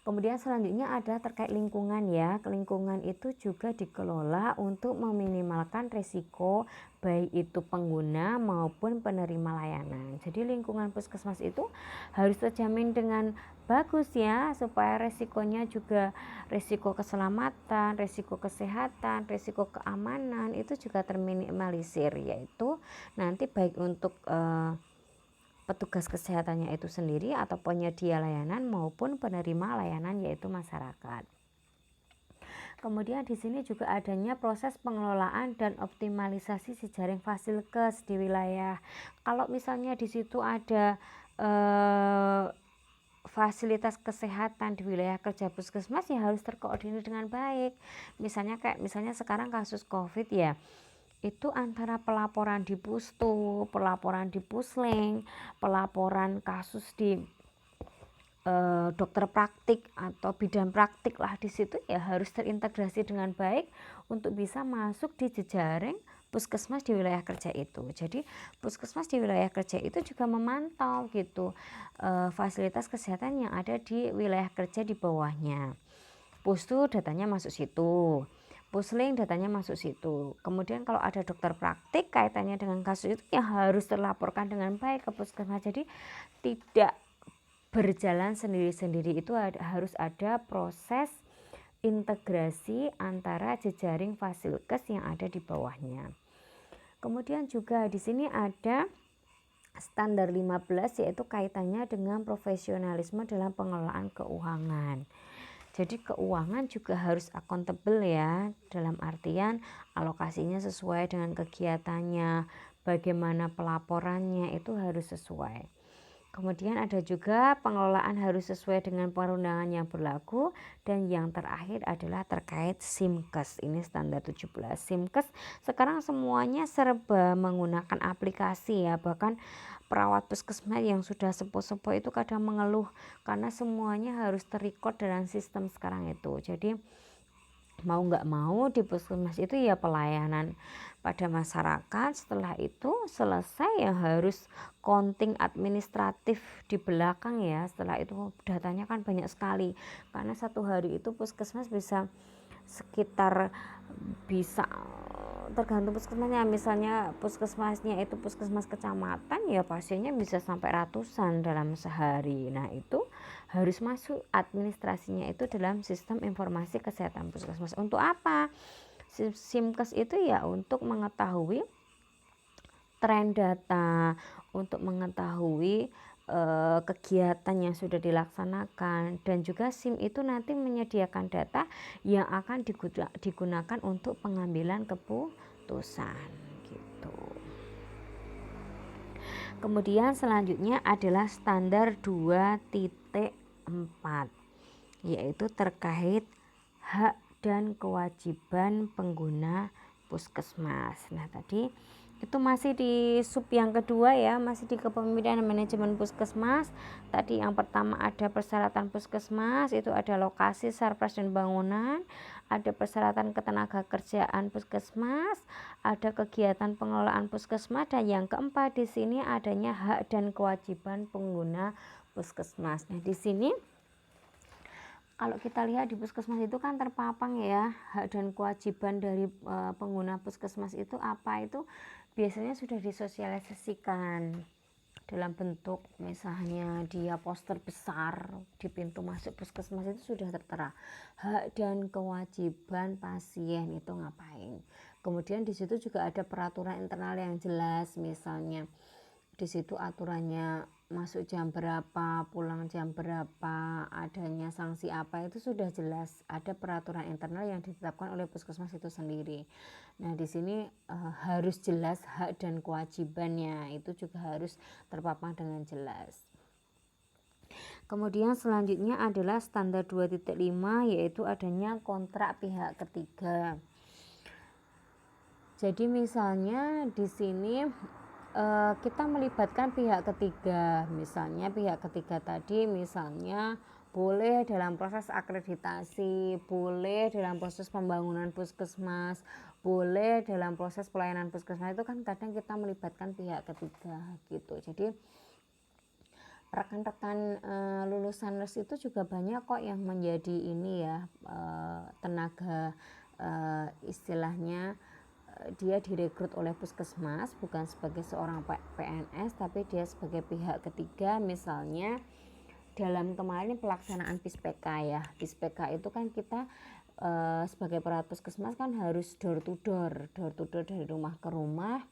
Kemudian selanjutnya ada terkait lingkungan ya. Lingkungan itu juga dikelola untuk meminimalkan risiko baik itu pengguna maupun penerima layanan. Jadi lingkungan puskesmas itu harus terjamin dengan bagus ya, supaya resikonya juga risiko keselamatan, risiko kesehatan, risiko keamanan itu juga terminimalisir, yaitu nanti baik untuk petugas kesehatannya itu sendiri atau penyedia layanan maupun penerima layanan yaitu masyarakat. Kemudian di sini juga adanya proses pengelolaan dan optimalisasi jejaring fasilkes di wilayah. Kalau misalnya di situ ada fasilitas kesehatan di wilayah kerja puskesmas ya harus terkoordinir dengan baik. Misalnya sekarang kasus COVID ya, itu antara pelaporan di Pustu, pelaporan di Pusling, pelaporan kasus di dokter praktik atau bidan praktik lah, di situ ya harus terintegrasi dengan baik untuk bisa masuk di jejaring puskesmas di wilayah kerja itu. Jadi puskesmas di wilayah kerja itu juga memantau gitu fasilitas kesehatan yang ada di wilayah kerja di bawahnya. Pustu datanya masuk situ, Pusling datanya masuk situ. Kemudian kalau ada dokter praktik kaitannya dengan kasus itu ya harus terlaporkan dengan baik ke puskesmas. Jadi tidak berjalan sendiri-sendiri, itu harus ada proses integrasi antara jejaring fasilkes yang ada di bawahnya. Kemudian juga di sini ada standar 15 yaitu kaitannya dengan profesionalisme dalam pengelolaan keuangan. Jadi keuangan juga harus akuntabel ya, dalam artian alokasinya sesuai dengan kegiatannya, bagaimana pelaporannya itu harus sesuai. Kemudian ada juga pengelolaan harus sesuai dengan perundangan yang berlaku, dan yang terakhir adalah terkait SIMKes. Ini standar 17. SIMKes sekarang semuanya serba menggunakan aplikasi ya, bahkan perawat puskesmas yang sudah sepuh-sepuh itu kadang mengeluh karena semuanya harus terrecord dalam sistem sekarang itu. Jadi mau nggak mau di puskesmas itu ya pelayanan pada masyarakat, setelah itu selesai ya harus counting administratif di belakang ya. Setelah itu datanya kan banyak sekali, karena satu hari itu puskesmas bisa tergantung puskesmasnya. Misalnya puskesmasnya itu puskesmas kecamatan ya pasiennya bisa sampai ratusan dalam sehari. Nah itu harus masuk administrasinya itu dalam sistem informasi kesehatan puskesmas. Untuk apa? SIMKes itu ya untuk mengetahui tren data, untuk mengetahui kegiatan yang sudah dilaksanakan, dan juga SIM itu nanti menyediakan data yang akan digunakan untuk pengambilan keputusan gitu. Kemudian selanjutnya adalah standar 2.4 yaitu terkait hak dan kewajiban pengguna puskesmas. Nah tadi itu masih di sub yang kedua ya, masih di kepemimpinan manajemen puskesmas. Tadi yang pertama ada persyaratan puskesmas, itu ada lokasi, sarpras dan bangunan, ada persyaratan ketenaga kerjaan puskesmas, ada kegiatan pengelolaan puskesmas, dan yang keempat di sini adanya hak dan kewajiban pengguna puskesmas. Nah di sini kalau kita lihat di puskesmas itu kan terpapang ya hak dan kewajiban dari pengguna puskesmas itu apa, itu biasanya sudah disosialisasikan dalam bentuk misalnya dia poster besar di pintu masuk puskesmas, itu sudah tertera hak dan kewajiban pasien itu ngapain. Kemudian di situ juga ada peraturan internal yang jelas, misalnya di situ aturannya masuk jam berapa, pulang jam berapa, adanya sanksi apa, itu sudah jelas, ada peraturan internal yang ditetapkan oleh puskesmas itu sendiri. Nah di sini harus jelas hak dan kewajibannya, itu juga harus terpampang dengan jelas. Kemudian selanjutnya adalah standar 2.5 yaitu adanya kontrak pihak ketiga. Jadi misalnya di sini kita melibatkan pihak ketiga, misalnya pihak ketiga tadi misalnya boleh dalam proses akreditasi, boleh dalam proses pembangunan puskesmas, boleh dalam proses pelayanan puskesmas, itu kan kadang kita melibatkan pihak ketiga gitu. Jadi rekan-rekan lulusan nurse itu juga banyak kok yang menjadi ini ya, tenaga, istilahnya dia direkrut oleh puskesmas bukan sebagai seorang PNS, tapi dia sebagai pihak ketiga. Misalnya dalam kemarin pelaksanaan PISPK ya, PISPK itu kan kita sebagai perawat puskesmas kan harus door to door dari rumah ke rumah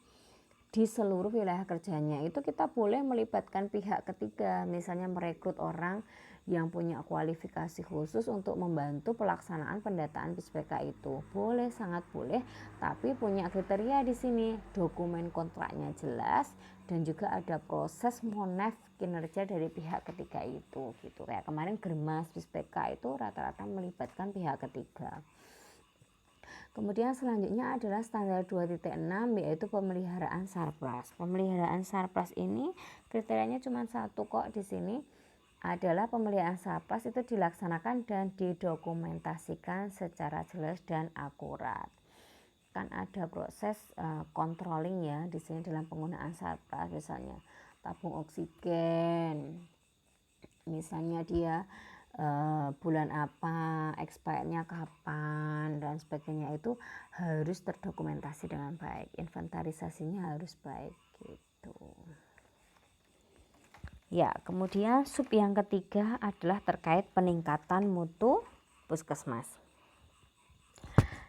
di seluruh wilayah kerjanya. Itu kita boleh melibatkan pihak ketiga, misalnya merekrut orang yang punya kualifikasi khusus untuk membantu pelaksanaan pendataan PISPK itu. Boleh, sangat boleh, tapi punya kriteria di sini, dokumen kontraknya jelas dan juga ada proses monef kinerja dari pihak ketiga itu gitu. Kayak kemarin Germas PISPK itu rata-rata melibatkan pihak ketiga. Kemudian selanjutnya adalah standar 2.6 yaitu pemeliharaan sarpras. Pemeliharaan sarpras ini kriterianya cuma satu kok di sini, adalah pemeliharaan sarpras itu dilaksanakan dan didokumentasikan secara jelas dan akurat. Kan ada proses controlling ya di sini dalam penggunaan sarpras, misalnya tabung oksigen, misalnya dia bulan apa, expirednya kapan dan sebagainya, itu harus terdokumentasi dengan baik, inventarisasinya harus baik gitu. Ya, kemudian sub yang ketiga adalah terkait peningkatan mutu puskesmas.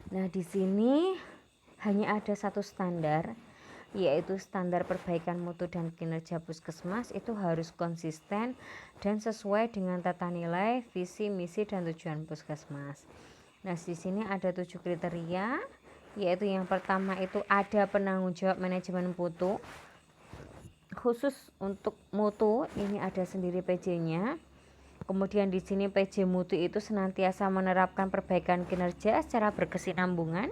Nah, di sini hanya ada satu standar, yaitu standar perbaikan mutu dan kinerja puskesmas itu harus konsisten dan sesuai dengan tata nilai, visi, misi, dan tujuan puskesmas. Nah, di sini ada 7 kriteria, yaitu yang pertama itu ada penanggung jawab manajemen mutu. Khusus untuk mutu ini ada sendiri PJ-nya. Kemudian di sini PJ mutu itu senantiasa menerapkan perbaikan kinerja secara berkesinambungan.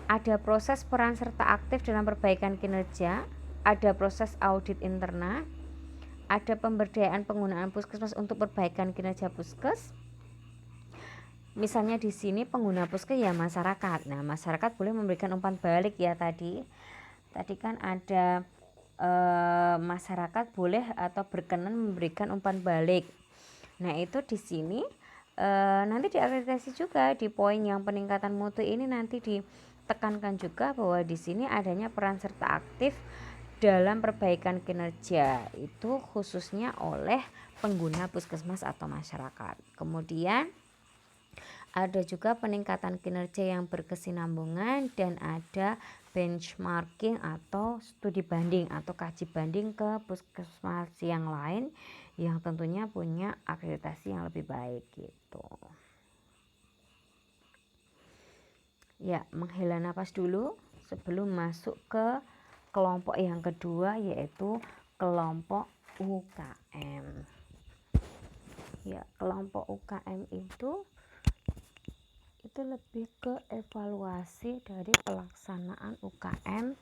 Ada proses peran serta aktif dalam perbaikan kinerja, ada proses audit internal, ada pemberdayaan penggunaan puskesmas untuk perbaikan kinerja puskes. Misalnya di sini pengguna puskes ya masyarakat. Nah, masyarakat boleh memberikan umpan balik ya tadi. Tadi kan ada masyarakat boleh atau berkenan memberikan umpan balik. Nah, itu di sini nanti diakreditasi juga di poin yang peningkatan mutu ini, nanti ditekankan juga bahwa di sini adanya peran serta aktif dalam perbaikan kinerja itu khususnya oleh pengguna puskesmas atau masyarakat. Kemudian ada juga peningkatan kinerja yang berkesinambungan dan ada benchmarking atau studi banding atau kaji banding ke puskesmas yang lain yang tentunya punya akreditasi yang lebih baik gitu. Ya, menghela napas dulu sebelum masuk ke kelompok yang kedua, yaitu kelompok UKM. Ya, kelompok UKM itu lebih ke evaluasi dari pelaksanaan UKM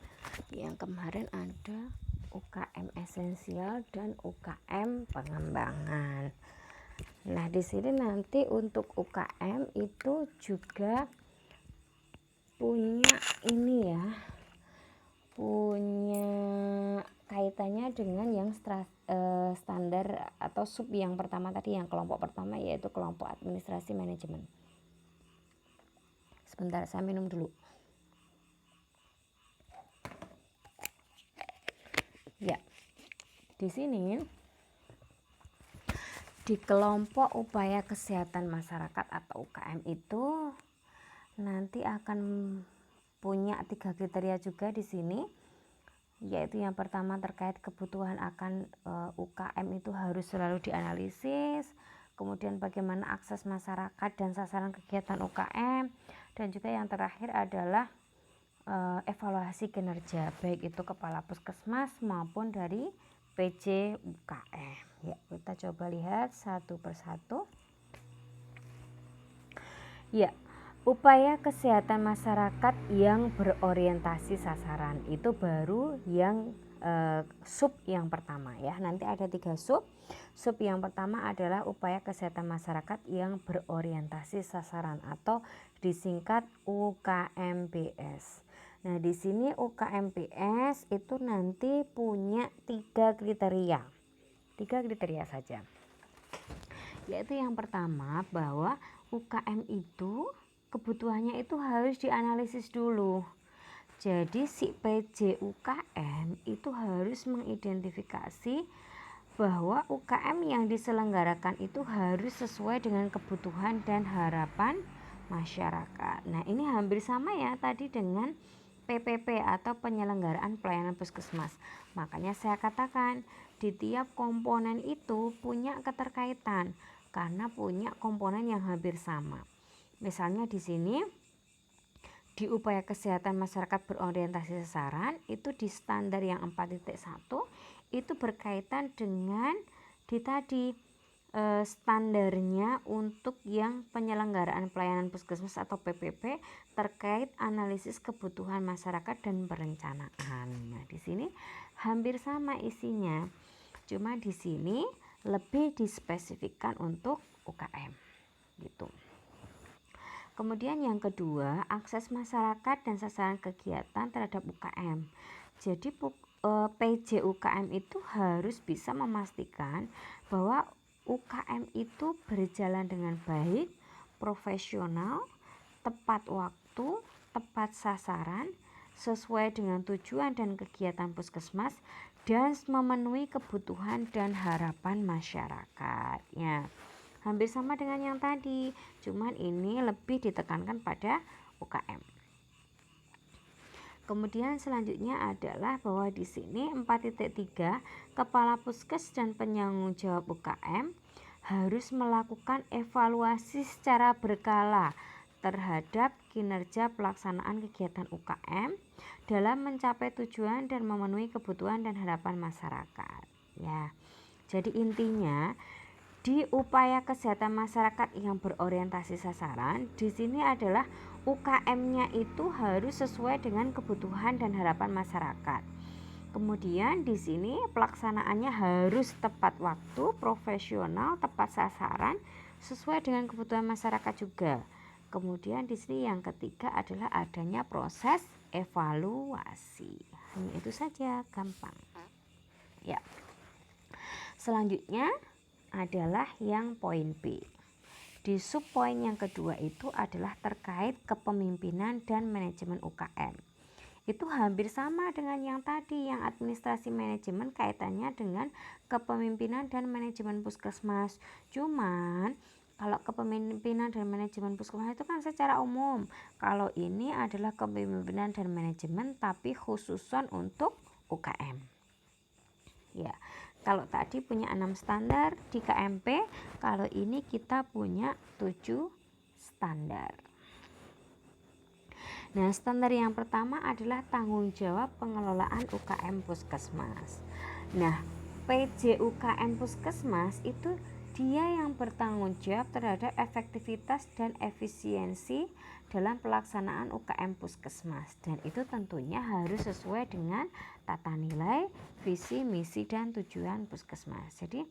yang kemarin ada UKM esensial dan UKM pengembangan. Nah, di sini nanti untuk UKM itu juga punya ini ya, punya kaitannya dengan yang standar atau sub yang pertama tadi, yang kelompok pertama yaitu kelompok administrasi manajemen. Sebentar, saya minum dulu. Ya, di sini di kelompok upaya kesehatan masyarakat atau UKM itu nanti akan punya 3 kriteria juga di sini, yaitu yang pertama terkait kebutuhan akan UKM itu harus selalu dianalisis. Kemudian bagaimana akses masyarakat dan sasaran kegiatan UKM, dan juga yang terakhir adalah evaluasi kinerja baik itu kepala puskesmas maupun dari PJ UKM. Ya, kita coba lihat satu persatu. Ya, upaya kesehatan masyarakat yang berorientasi sasaran itu baru yang sub yang pertama ya. Nanti ada 3 sub. Sub yang pertama adalah upaya kesehatan masyarakat yang berorientasi sasaran atau disingkat UKMBS. Nah, di sini UKMBS itu nanti punya 3 kriteria. 3 kriteria saja. Yaitu yang pertama, bahwa UKM itu kebutuhannya itu harus dianalisis dulu. Jadi si PJ UKM itu harus mengidentifikasi bahwa UKM yang diselenggarakan itu harus sesuai dengan kebutuhan dan harapan masyarakat. Nah, ini hampir sama ya tadi dengan PPP atau penyelenggaraan pelayanan puskesmas. Makanya saya katakan di tiap komponen itu punya keterkaitan karena punya komponen yang hampir sama. Misalnya di sini di upaya kesehatan masyarakat berorientasi sasaran itu di standar yang 4.1 itu berkaitan dengan di tadi standarnya untuk yang penyelenggaraan pelayanan puskesmas atau PPP terkait analisis kebutuhan masyarakat dan perencanaan. Nah, di sini hampir sama isinya. Cuma di sini lebih dispesifikkan untuk UKM gitu. Kemudian yang kedua, akses masyarakat dan sasaran kegiatan terhadap UKM. Jadi PJ UKM itu harus bisa memastikan bahwa UKM itu berjalan dengan baik, profesional, tepat waktu, tepat sasaran, sesuai dengan tujuan dan kegiatan puskesmas, dan memenuhi kebutuhan dan harapan masyarakat. Ya, hampir sama dengan yang tadi, cuman ini lebih ditekankan pada UKM. Kemudian selanjutnya adalah bahwa di sini 4.3 kepala puskes dan penanggung jawab UKM harus melakukan evaluasi secara berkala terhadap kinerja pelaksanaan kegiatan UKM dalam mencapai tujuan dan memenuhi kebutuhan dan harapan masyarakat. Ya. Jadi intinya di upaya kesehatan masyarakat yang berorientasi sasaran, di sini adalah UKM-nya itu harus sesuai dengan kebutuhan dan harapan masyarakat. Kemudian di sini pelaksanaannya harus tepat waktu, profesional, tepat sasaran, sesuai dengan kebutuhan masyarakat juga. Kemudian di sini yang ketiga adalah adanya proses evaluasi. Hanya itu saja, gampang. Ya. Selanjutnya adalah yang poin B. Di subpoin yang kedua itu adalah terkait kepemimpinan dan manajemen UKM. Itu hampir sama dengan yang tadi, yang administrasi manajemen kaitannya dengan kepemimpinan dan manajemen puskesmas. Cuman kalau kepemimpinan dan manajemen puskesmas itu kan secara umum. Kalau ini adalah kepemimpinan dan manajemen tapi khususon untuk UKM. Ya. Kalau tadi punya 6 standar di KMP, kalau ini kita punya 7 standar. Nah, standar yang pertama adalah tanggung jawab pengelolaan UKM Puskesmas. Nah, PJ UKM Puskesmas itu dia yang bertanggung jawab terhadap efektivitas dan efisiensi dalam pelaksanaan UKM Puskesmas, dan itu tentunya harus sesuai dengan tata nilai, visi, misi, dan tujuan Puskesmas. Jadi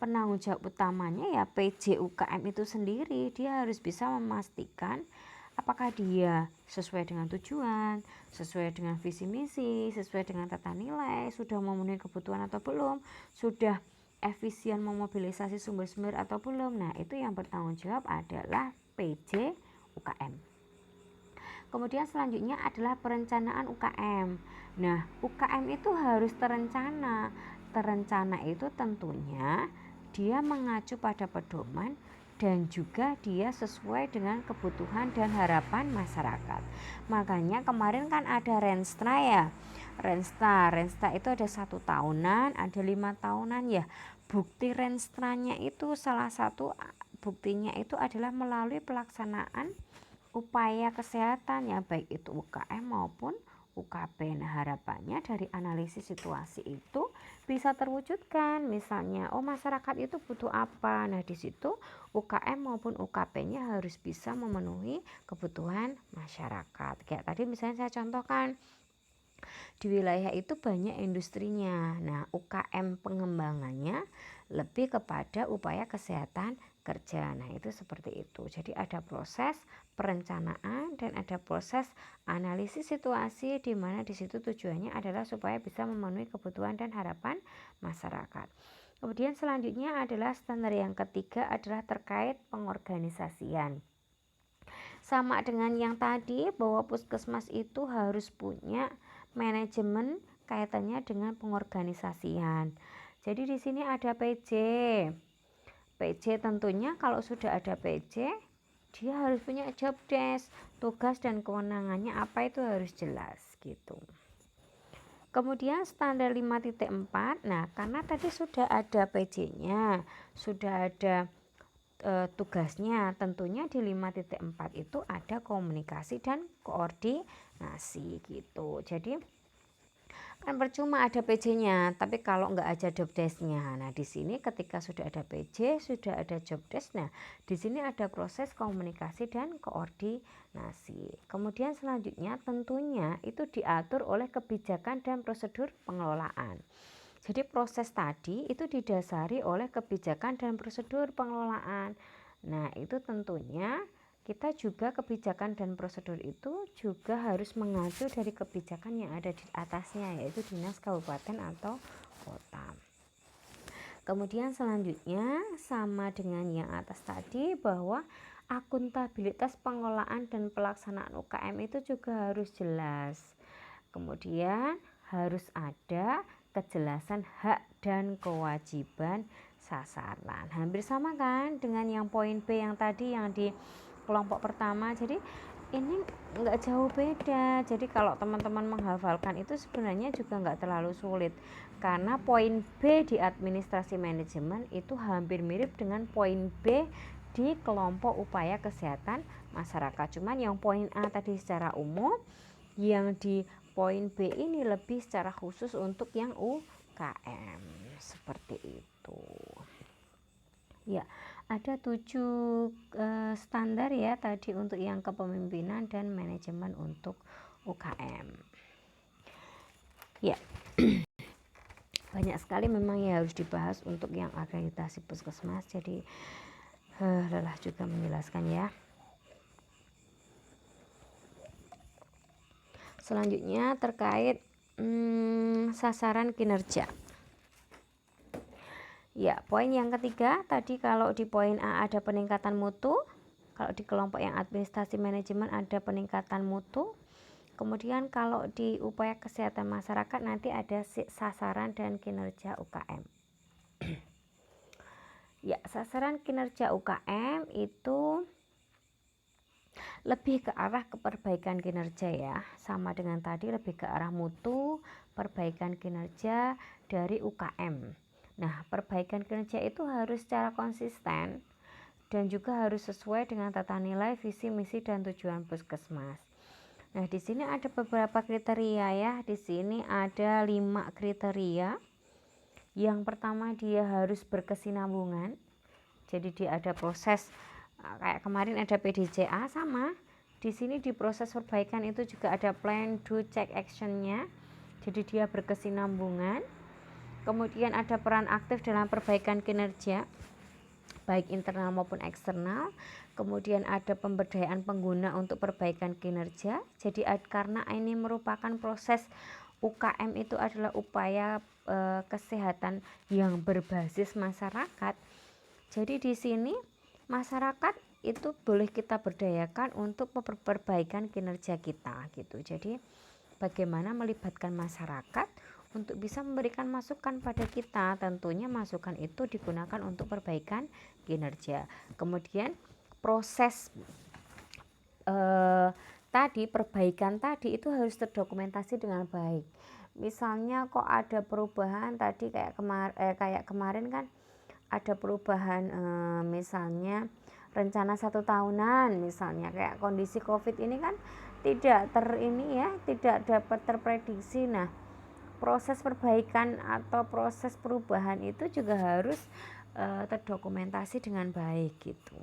penanggung jawab utamanya ya PJ UKM itu sendiri, dia harus bisa memastikan apakah dia sesuai dengan tujuan, sesuai dengan visi misi, sesuai dengan tata nilai, sudah memenuhi kebutuhan atau belum, sudah efisien memobilisasi sumber-sumber atau belum. Nah, itu yang bertanggung jawab adalah PJ UKM. Kemudian selanjutnya adalah perencanaan UKM. Nah, UKM itu harus terencana. Terencana itu tentunya dia mengacu pada pedoman dan juga dia sesuai dengan kebutuhan dan harapan masyarakat. Makanya kemarin kan ada Renstra ya. Renstra itu ada 1 tahunan, ada 5 tahunan ya. Bukti Renstranya itu salah satu buktinya itu adalah melalui pelaksanaan upaya kesehatan ya, baik itu UKM maupun UKP. Nah, harapannya dari analisis situasi itu bisa terwujudkan. Misalnya, masyarakat itu butuh apa? Nah, di situ UKM maupun UKP-nya harus bisa memenuhi kebutuhan masyarakat. Kayak tadi misalnya saya contohkan, di wilayah itu banyak industrinya. Nah, UKM pengembangannya lebih kepada upaya kesehatan kerja. Nah, itu seperti itu. Jadi ada proses perencanaan dan ada proses analisis situasi, di mana di situ tujuannya adalah supaya bisa memenuhi kebutuhan dan harapan masyarakat. Kemudian selanjutnya adalah standar yang ketiga adalah terkait pengorganisasian. Sama dengan yang tadi bahwa puskesmas itu harus punya manajemen kaitannya dengan pengorganisasian. Jadi di sini ada PJ. PJ tentunya kalau sudah ada PJ, dia harus punya job desk, tugas dan kewenangannya apa itu harus jelas gitu. Kemudian standar 5.4, nah karena tadi sudah ada PJ-nya, sudah ada tugasnya, tentunya di 5.4 itu ada komunikasi dan koordinasi gitu. Jadi kan percuma ada PJ-nya, tapi kalau nggak ada job desk-nya. Nah, di sini ketika sudah ada PJ, sudah ada job desk. Nah, di sini ada proses komunikasi dan koordinasi. Kemudian selanjutnya tentunya itu diatur oleh kebijakan dan prosedur pengelolaan. Jadi proses tadi itu didasari oleh kebijakan dan prosedur pengelolaan. Nah, itu tentunya kita juga kebijakan dan prosedur itu juga harus mengacu dari kebijakan yang ada di atasnya, yaitu dinas kabupaten atau kota. Kemudian selanjutnya sama dengan yang atas tadi bahwa akuntabilitas pengelolaan dan pelaksanaan UKM itu juga harus jelas. Kemudian harus ada kejelasan hak dan kewajiban sasaran. Hampir sama kan dengan yang poin B yang tadi yang di kelompok pertama. Jadi ini nggak jauh beda. Jadi kalau teman-teman menghafalkan itu sebenarnya juga nggak terlalu sulit, karena poin B di administrasi manajemen itu hampir mirip dengan poin B di kelompok upaya kesehatan masyarakat. Cuman yang poin A tadi secara umum, yang di poin B ini lebih secara khusus untuk yang UKM. Seperti itu. Ya, ada 7 standar ya tadi untuk yang kepemimpinan dan manajemen untuk UKM. Ya, banyak sekali memang yang harus dibahas untuk yang akreditasi puskesmas. Jadi lelah juga menjelaskan ya. Selanjutnya terkait sasaran kinerja. Ya, poin yang ketiga tadi kalau di poin A ada peningkatan mutu, kalau di kelompok yang administrasi manajemen ada peningkatan mutu. Kemudian kalau di upaya kesehatan masyarakat nanti ada sasaran dan kinerja UKM. Ya, sasaran kinerja UKM itu lebih ke arah keperbaikan kinerja ya, sama dengan tadi lebih ke arah mutu, perbaikan kinerja dari UKM. Nah, perbaikan kinerja itu harus secara konsisten dan juga harus sesuai dengan tata nilai, visi, misi, dan tujuan puskesmas. Nah, di sini ada beberapa kriteria ya. Di sini ada 5 kriteria. Yang pertama dia harus berkesinambungan. Jadi dia ada proses kayak kemarin ada PDCA sama. Di sini di proses perbaikan itu juga ada plan, do, check, action-nya. Jadi dia berkesinambungan. Kemudian ada peran aktif dalam perbaikan kinerja, baik internal maupun eksternal. Kemudian ada pemberdayaan pengguna untuk perbaikan kinerja. Jadi karena ini merupakan proses UKM itu adalah upaya kesehatan yang berbasis masyarakat. Jadi di sini masyarakat itu boleh kita berdayakan untuk perbaikan kinerja kita gitu. Jadi bagaimana melibatkan masyarakat untuk bisa memberikan masukan pada kita. Tentunya masukan itu digunakan untuk perbaikan kinerja. Kemudian proses tadi perbaikan tadi itu harus terdokumentasi dengan baik. Misalnya kok ada perubahan tadi kayak kemarin kan ada perubahan misalnya rencana 1 tahunan, misalnya kayak kondisi COVID ini kan tidak tidak dapat terprediksi. Nah, proses perbaikan atau proses perubahan itu juga harus terdokumentasi dengan baik gitu.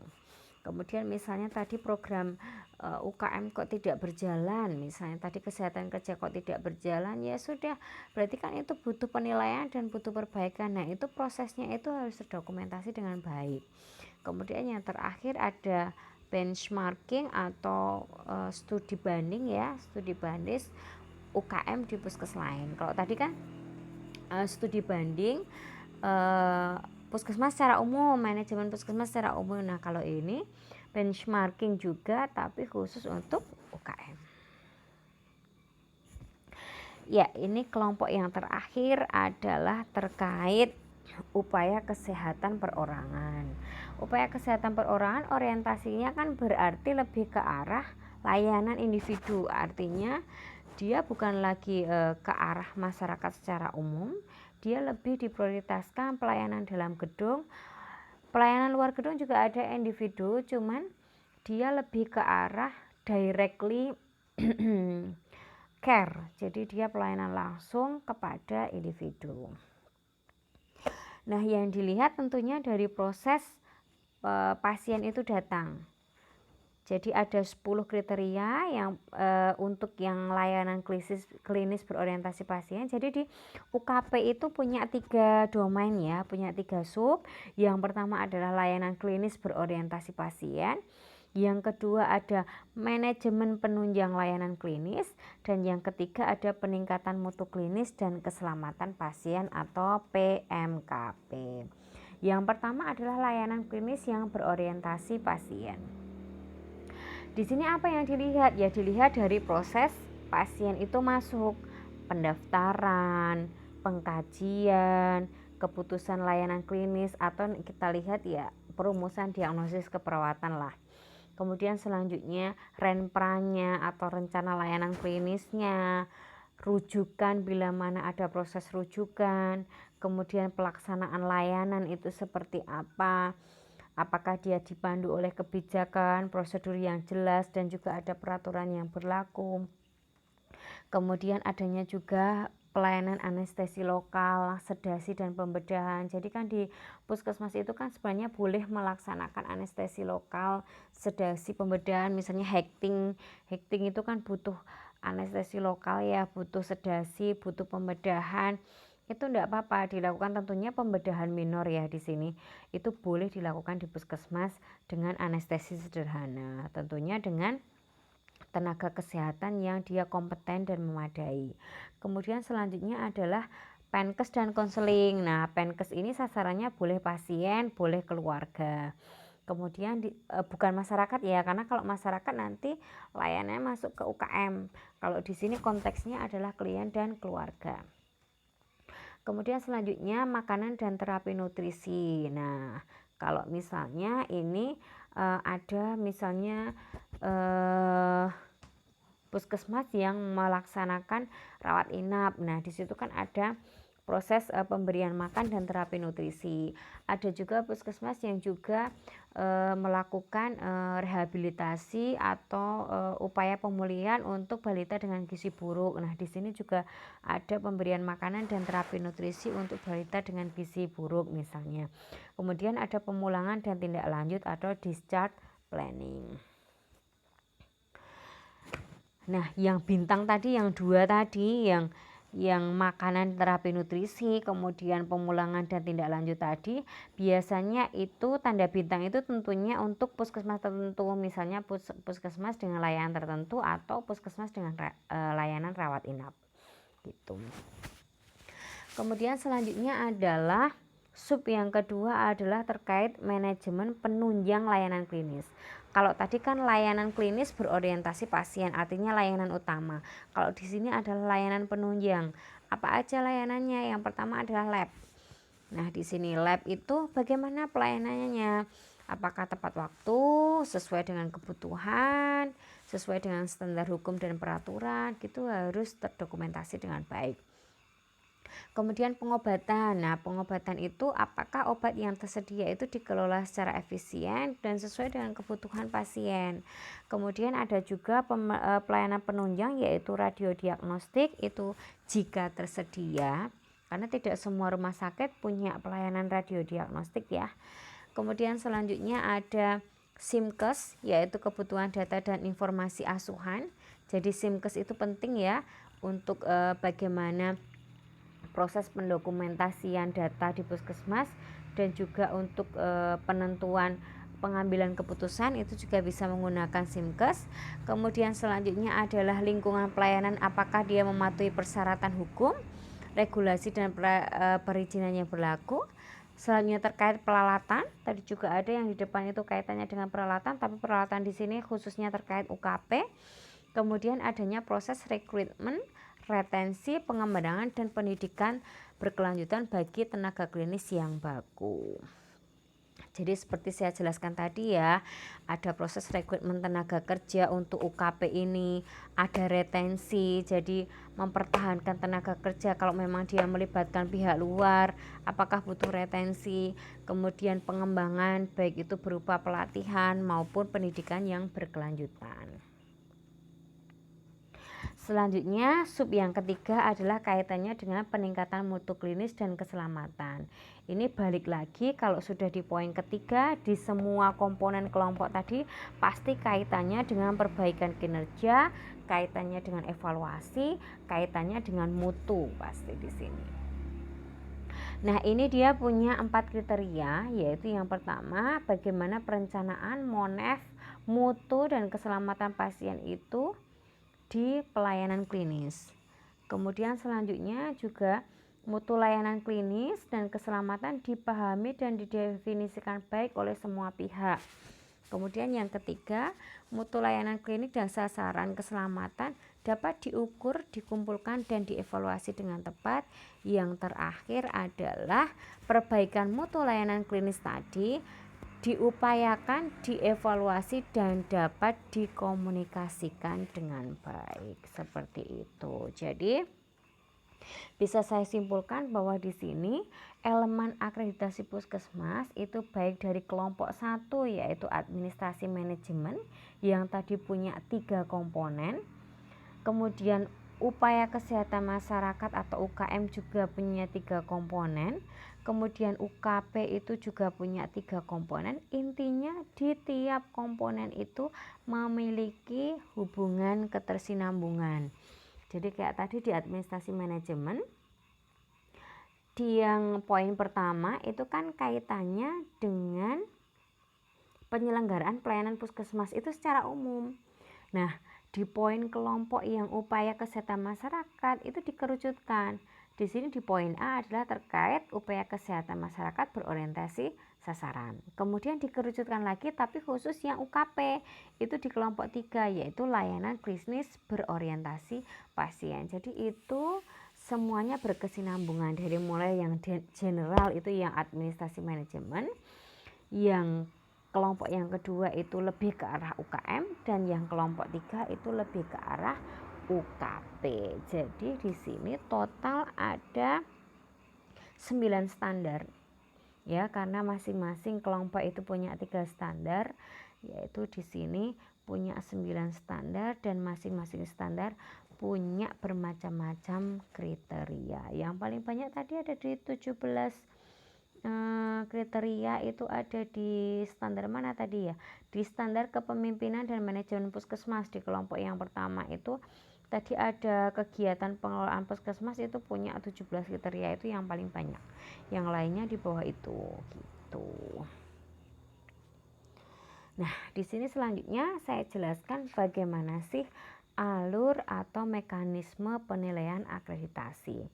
Kemudian misalnya tadi program UKM kok tidak berjalan, misalnya tadi kesehatan kerja kok tidak berjalan, ya sudah, berarti kan itu butuh penilaian dan butuh perbaikan. Nah, itu prosesnya itu harus terdokumentasi dengan baik. Kemudian yang terakhir ada benchmarking atau studi banding ya, studi banding UKM di puskes lain. Kalau tadi kan studi banding puskesmas secara umum, manajemen puskesmas secara umum. Nah, kalau ini benchmarking juga tapi khusus untuk UKM. Ya, ini kelompok yang terakhir adalah terkait upaya kesehatan perorangan. Upaya kesehatan perorangan orientasinya kan berarti lebih ke arah layanan individu. Artinya dia bukan lagi ke arah masyarakat secara umum, dia lebih diprioritaskan pelayanan dalam gedung. Pelayanan luar gedung juga ada individu, cuman dia lebih ke arah directly care. Jadi dia pelayanan langsung kepada individu. Nah, yang dilihat tentunya dari proses pasien itu datang. Jadi ada 10 kriteria yang untuk yang layanan klinis berorientasi pasien. Jadi di UKP itu punya 3 domain ya, punya 3 sub. Yang pertama adalah layanan klinis berorientasi pasien. Yang kedua ada manajemen penunjang layanan klinis. Dan yang ketiga ada peningkatan mutu klinis dan keselamatan pasien atau PMKP. Yang pertama adalah layanan klinis yang berorientasi pasien. Di sini apa yang dilihat? Ya dilihat dari proses pasien itu masuk, pendaftaran, pengkajian, keputusan layanan klinis, atau kita lihat ya perumusan diagnosis keperawatan lah. Kemudian selanjutnya renpranya atau rencana layanan klinisnya, rujukan bila mana ada proses rujukan, kemudian pelaksanaan layanan itu seperti apa, apakah dia dipandu oleh kebijakan, prosedur yang jelas, dan juga ada peraturan yang berlaku. Kemudian adanya juga pelayanan anestesi lokal, sedasi, dan pembedahan. Jadi kan di puskesmas itu kan sebenarnya boleh melaksanakan anestesi lokal, sedasi, pembedahan. Misalnya hekting itu kan butuh anestesi lokal ya, butuh sedasi, butuh pembedahan. Itu enggak apa-apa dilakukan, tentunya pembedahan minor ya di sini. Itu boleh dilakukan di puskesmas dengan anestesi sederhana, tentunya dengan tenaga kesehatan yang dia kompeten dan memadai. Kemudian selanjutnya adalah penkes dan konseling. Nah, penkes ini sasarannya boleh pasien, boleh keluarga. Kemudian bukan masyarakat ya, karena kalau masyarakat nanti layanannya masuk ke UKM. Kalau di sini konteksnya adalah klien dan keluarga. Kemudian selanjutnya makanan dan terapi nutrisi. Nah, kalau misalnya ini ada misalnya puskesmas yang melaksanakan rawat inap. Nah, di situ kan ada proses pemberian makan dan terapi nutrisi. Ada juga puskesmas yang juga melakukan rehabilitasi atau upaya pemulihan untuk balita dengan gizi buruk. Nah, di sini juga ada pemberian makanan dan terapi nutrisi untuk balita dengan gizi buruk misalnya. Kemudian ada pemulangan dan tindak lanjut atau discharge planning. Nah, yang bintang tadi, yang 2 tadi, yang makanan terapi nutrisi, kemudian pemulangan dan tindak lanjut tadi, biasanya itu tanda bintang itu tentunya untuk puskesmas tertentu, misalnya puskesmas dengan layanan tertentu atau puskesmas dengan layanan rawat inap gitu. Kemudian selanjutnya adalah sub yang kedua adalah terkait manajemen penunjang layanan klinis. Kalau tadi kan layanan klinis berorientasi pasien, artinya layanan utama. Kalau di sini adalah layanan penunjang. Apa aja layanannya? Yang pertama adalah lab. Nah, di sini lab itu bagaimana pelayanannya? Apakah tepat waktu, sesuai dengan kebutuhan, sesuai dengan standar hukum dan peraturan, gitu harus terdokumentasi dengan baik. Kemudian pengobatan. Nah, pengobatan itu apakah obat yang tersedia itu dikelola secara efisien dan sesuai dengan kebutuhan pasien. Kemudian ada juga pelayanan penunjang yaitu radiodiagnostik, itu jika tersedia, karena tidak semua rumah sakit punya pelayanan radiodiagnostik ya. Kemudian selanjutnya ada SIMKes, yaitu kebutuhan data dan informasi asuhan. Jadi SIMKes itu penting ya untuk bagaimana proses pendokumentasian data di puskesmas, dan juga untuk penentuan pengambilan keputusan itu juga bisa menggunakan SIMKes. Kemudian selanjutnya adalah lingkungan pelayanan, apakah dia mematuhi persyaratan hukum. regulasi dan perizinannya berlaku. Selanjutnya terkait peralatan, tadi juga ada yang di depan itu kaitannya dengan peralatan, tapi peralatan di sini khususnya terkait UKP. Kemudian adanya proses rekrutmen, retensi, pengembangan dan pendidikan berkelanjutan bagi tenaga klinis yang baku. Jadi seperti saya jelaskan tadi ya, ada proses rekrutmen tenaga kerja untuk UKP ini, ada retensi, jadi mempertahankan tenaga kerja kalau memang dia melibatkan pihak luar, apakah butuh retensi, kemudian pengembangan baik itu berupa pelatihan maupun pendidikan yang berkelanjutan. Selanjutnya, sub yang ketiga adalah kaitannya dengan peningkatan mutu klinis dan keselamatan. Ini balik lagi kalau sudah di poin ketiga, di semua komponen kelompok tadi pasti kaitannya dengan perbaikan kinerja, kaitannya dengan evaluasi, kaitannya dengan mutu pasti di sini. Nah, ini dia punya 4 kriteria, yaitu yang pertama, bagaimana perencanaan monef, mutu dan keselamatan pasien itu di pelayanan klinis. Kemudian selanjutnya juga mutu layanan klinis dan keselamatan dipahami dan didefinisikan baik oleh semua pihak. Kemudian yang ketiga, mutu layanan klinik dan sasaran keselamatan dapat diukur, dikumpulkan dan dievaluasi dengan tepat. Yang terakhir adalah perbaikan mutu layanan klinis tadi diupayakan, dievaluasi dan dapat dikomunikasikan dengan baik, seperti itu. Jadi bisa saya simpulkan bahwa di sini elemen akreditasi puskesmas itu baik dari kelompok 1 yaitu administrasi manajemen yang tadi punya 3 komponen. Kemudian upaya kesehatan masyarakat atau UKM juga punya 3 komponen. Kemudian UKP itu juga punya 3 komponen. Intinya di tiap komponen itu memiliki hubungan ketersinambungan. Jadi kayak tadi di administrasi manajemen, di yang poin pertama itu kan kaitannya dengan penyelenggaraan pelayanan puskesmas itu secara umum. Nah, di poin kelompok yang upaya kesehatan masyarakat itu dikerucutkan. Di sini di poin A adalah terkait upaya kesehatan masyarakat berorientasi sasaran. Kemudian dikerucutkan lagi tapi khusus yang UKP itu di kelompok 3 yaitu layanan klinis berorientasi pasien. Jadi itu semuanya berkesinambungan dari mulai yang general itu yang administrasi manajemen, yang kelompok yang kedua itu lebih ke arah UKM dan yang kelompok 3 itu lebih ke arah UKP. Jadi di sini total ada 9 standar. Ya, karena masing-masing kelompok itu punya 3 standar, yaitu di sini punya 9 standar dan masing-masing standar punya bermacam-macam kriteria. Yang paling banyak tadi ada di 17 kriteria itu ada di standar mana tadi ya? Di standar kepemimpinan dan manajemen puskesmas di kelompok yang pertama itu tadi ada kegiatan pengelolaan puskesmas itu punya 17 kriteria itu yang paling banyak. Yang lainnya di bawah itu gitu. Nah, di sini selanjutnya saya jelaskan bagaimana sih alur atau mekanisme penilaian akreditasi.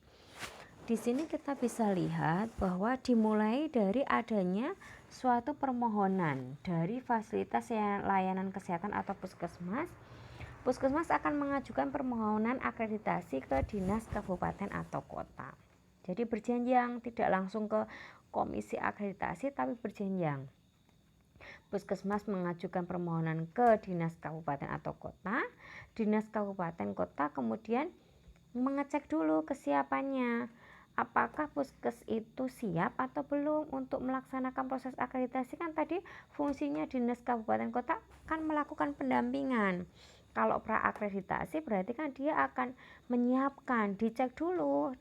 Di sini kita bisa lihat bahwa dimulai dari adanya suatu permohonan dari fasilitas layanan kesehatan atau puskesmas. Puskesmas akan mengajukan permohonan akreditasi ke dinas kabupaten atau kota. Jadi berjenjang, tidak langsung ke komisi akreditasi tapi berjenjang. Puskesmas mengajukan permohonan ke dinas kabupaten atau kota. Dinas kabupaten kota kemudian mengecek dulu kesiapannya. Apakah puskes itu siap atau belum untuk melaksanakan proses akreditasi. Kan tadi fungsinya dinas kabupaten kota kan melakukan pendampingan. Kalau praakreditasi berarti kan dia akan menyiapkan, dicek dulu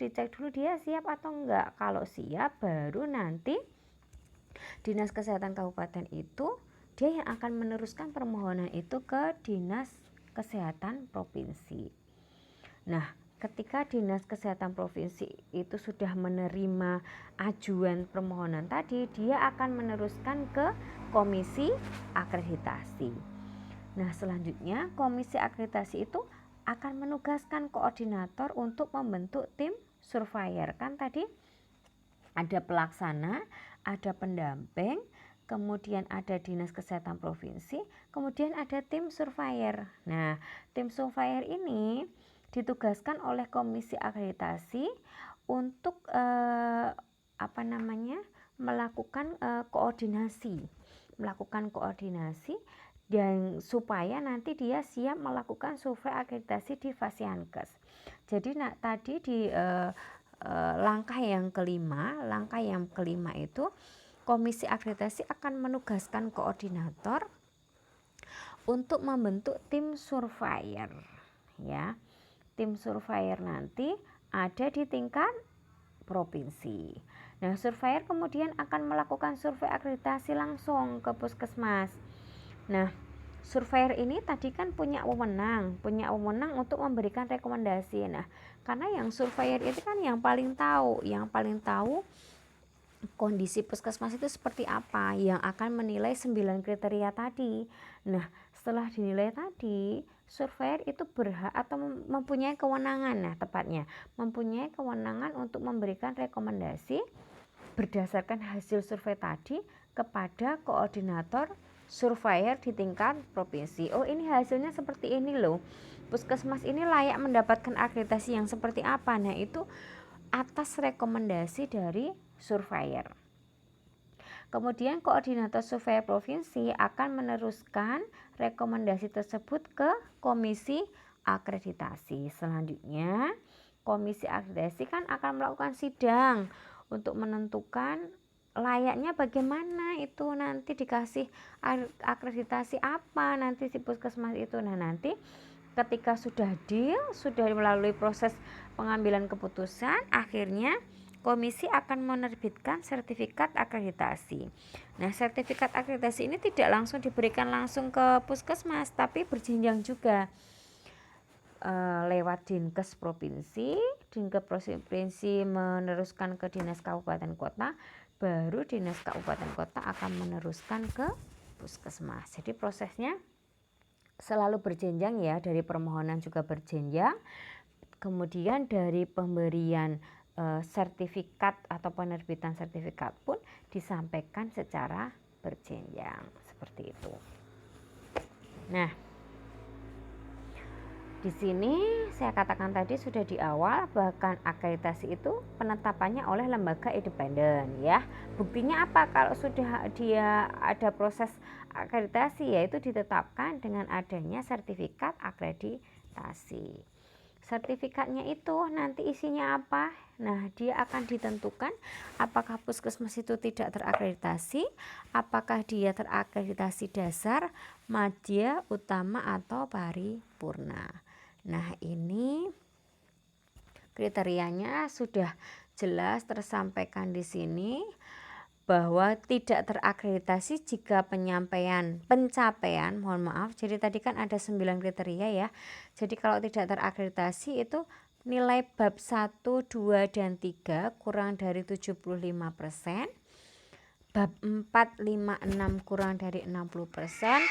dia siap atau enggak. Kalau siap baru nanti dinas kesehatan kabupaten itu dia yang akan meneruskan permohonan itu ke dinas kesehatan provinsi. Nah, ketika dinas kesehatan provinsi itu sudah menerima ajuan permohonan tadi, dia akan meneruskan ke komisi akreditasi. Nah, selanjutnya komisi akreditasi itu akan menugaskan koordinator untuk membentuk tim surveyor. Kan tadi ada pelaksana, ada pendamping, kemudian ada Dinas Kesehatan Provinsi, kemudian ada tim surveyor. Nah, tim surveyor ini ditugaskan oleh Komisi Akreditasi untuk melakukan koordinasi dan supaya nanti dia siap melakukan survei akreditasi di Fasiankes. Jadi tadi di langkah yang kelima itu Komisi Akreditasi akan menugaskan koordinator untuk membentuk tim surveyor, ya. Tim surveyor nanti ada di tingkat provinsi. Nah, surveyor kemudian akan melakukan survei akreditasi langsung ke puskesmas. Nah, surveyor ini tadi kan punya wewenang untuk memberikan rekomendasi. Nah, karena yang surveyor itu kan yang paling tahu kondisi puskesmas itu seperti apa, yang akan menilai 9 kriteria tadi. Nah, setelah dinilai tadi, surveyor itu berhak atau mempunyai kewenangan, mempunyai kewenangan untuk memberikan rekomendasi berdasarkan hasil survei tadi kepada koordinator surveyor di tingkat provinsi. Oh, ini hasilnya seperti ini loh. Puskesmas ini layak mendapatkan akreditasi yang seperti apa. Nah, itu atas rekomendasi dari surveyor. Kemudian koordinator surveyor provinsi akan meneruskan rekomendasi tersebut ke Komisi Akreditasi. Selanjutnya, Komisi Akreditasi kan akan melakukan sidang untuk menentukan layaknya bagaimana itu nanti dikasih akreditasi apa nanti si puskesmas itu. Nah, nanti ketika sudah melalui proses pengambilan keputusan, akhirnya komisi akan menerbitkan sertifikat akreditasi. Nah, sertifikat akreditasi ini tidak langsung diberikan langsung ke puskesmas, tapi berjenjang juga lewat Dinkes Provinsi. Dinkes Provinsi meneruskan ke Dinas Kabupaten Kota, baru Dinas Kabupaten Kota akan meneruskan ke puskesmas. Jadi prosesnya selalu berjenjang ya, dari permohonan juga berjenjang, kemudian dari pemberian sertifikat atau penerbitan sertifikat pun disampaikan secara berjenjang seperti itu. Nah, di sini saya katakan tadi sudah di awal, bahkan akreditasi itu penetapannya oleh lembaga independen ya. Buktinya apa kalau sudah dia ada proses akreditasi, yaitu ditetapkan dengan adanya sertifikat akreditasi. Sertifikatnya itu nanti isinya apa? Nah, dia akan ditentukan apakah puskesmas itu tidak terakreditasi, apakah dia terakreditasi dasar, madya, utama, atau paripurna. Nah, ini kriterianya sudah jelas tersampaikan di sini, bahwa tidak terakreditasi jika pencapaian, jadi tadi kan ada 9 kriteria ya. Jadi kalau tidak terakreditasi itu nilai bab 1, 2, dan 3 kurang dari 75%, bab 4, 5, 6 kurang dari 60%,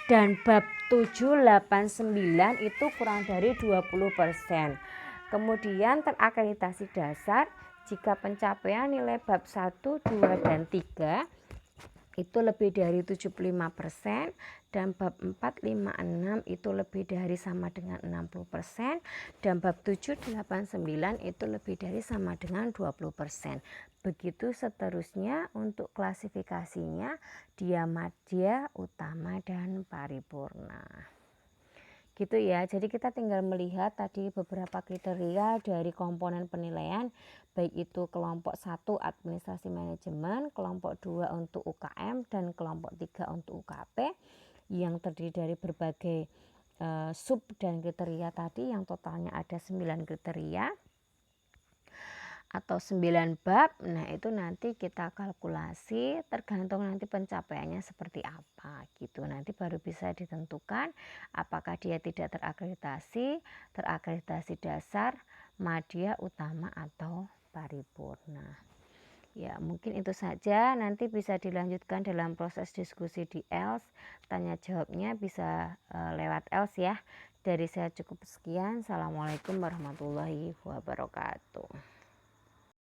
dan bab 7, 8, 9 itu kurang dari 20%. Kemudian terakreditasi dasar jika pencapaian nilai bab 1, 2, dan 3 itu lebih dari 75%, dan bab 4, 5, 6 itu lebih dari sama dengan 60%, dan bab 7, 8, 9 itu lebih dari sama dengan 20%. Begitu seterusnya untuk klasifikasinya, dia madya, utama, dan paripurna. Gitu ya. Jadi kita tinggal melihat tadi beberapa kriteria dari komponen penilaian, baik itu kelompok 1 administrasi manajemen, kelompok 2 untuk UKM, dan kelompok 3 untuk UKP, yang terdiri dari berbagai sub dan kriteria tadi, yang totalnya ada 9 kriteria atau 9 bab. Nah, itu nanti kita kalkulasi tergantung nanti pencapaiannya seperti apa gitu. Nanti baru bisa ditentukan apakah dia tidak terakreditasi dasar, madya, utama, atau paripurna. Ya, mungkin itu saja. Nanti bisa dilanjutkan dalam proses diskusi di ELS. Tanya jawabnya bisa lewat ELS ya. Dari saya cukup sekian. Assalamualaikum warahmatullahi wabarakatuh.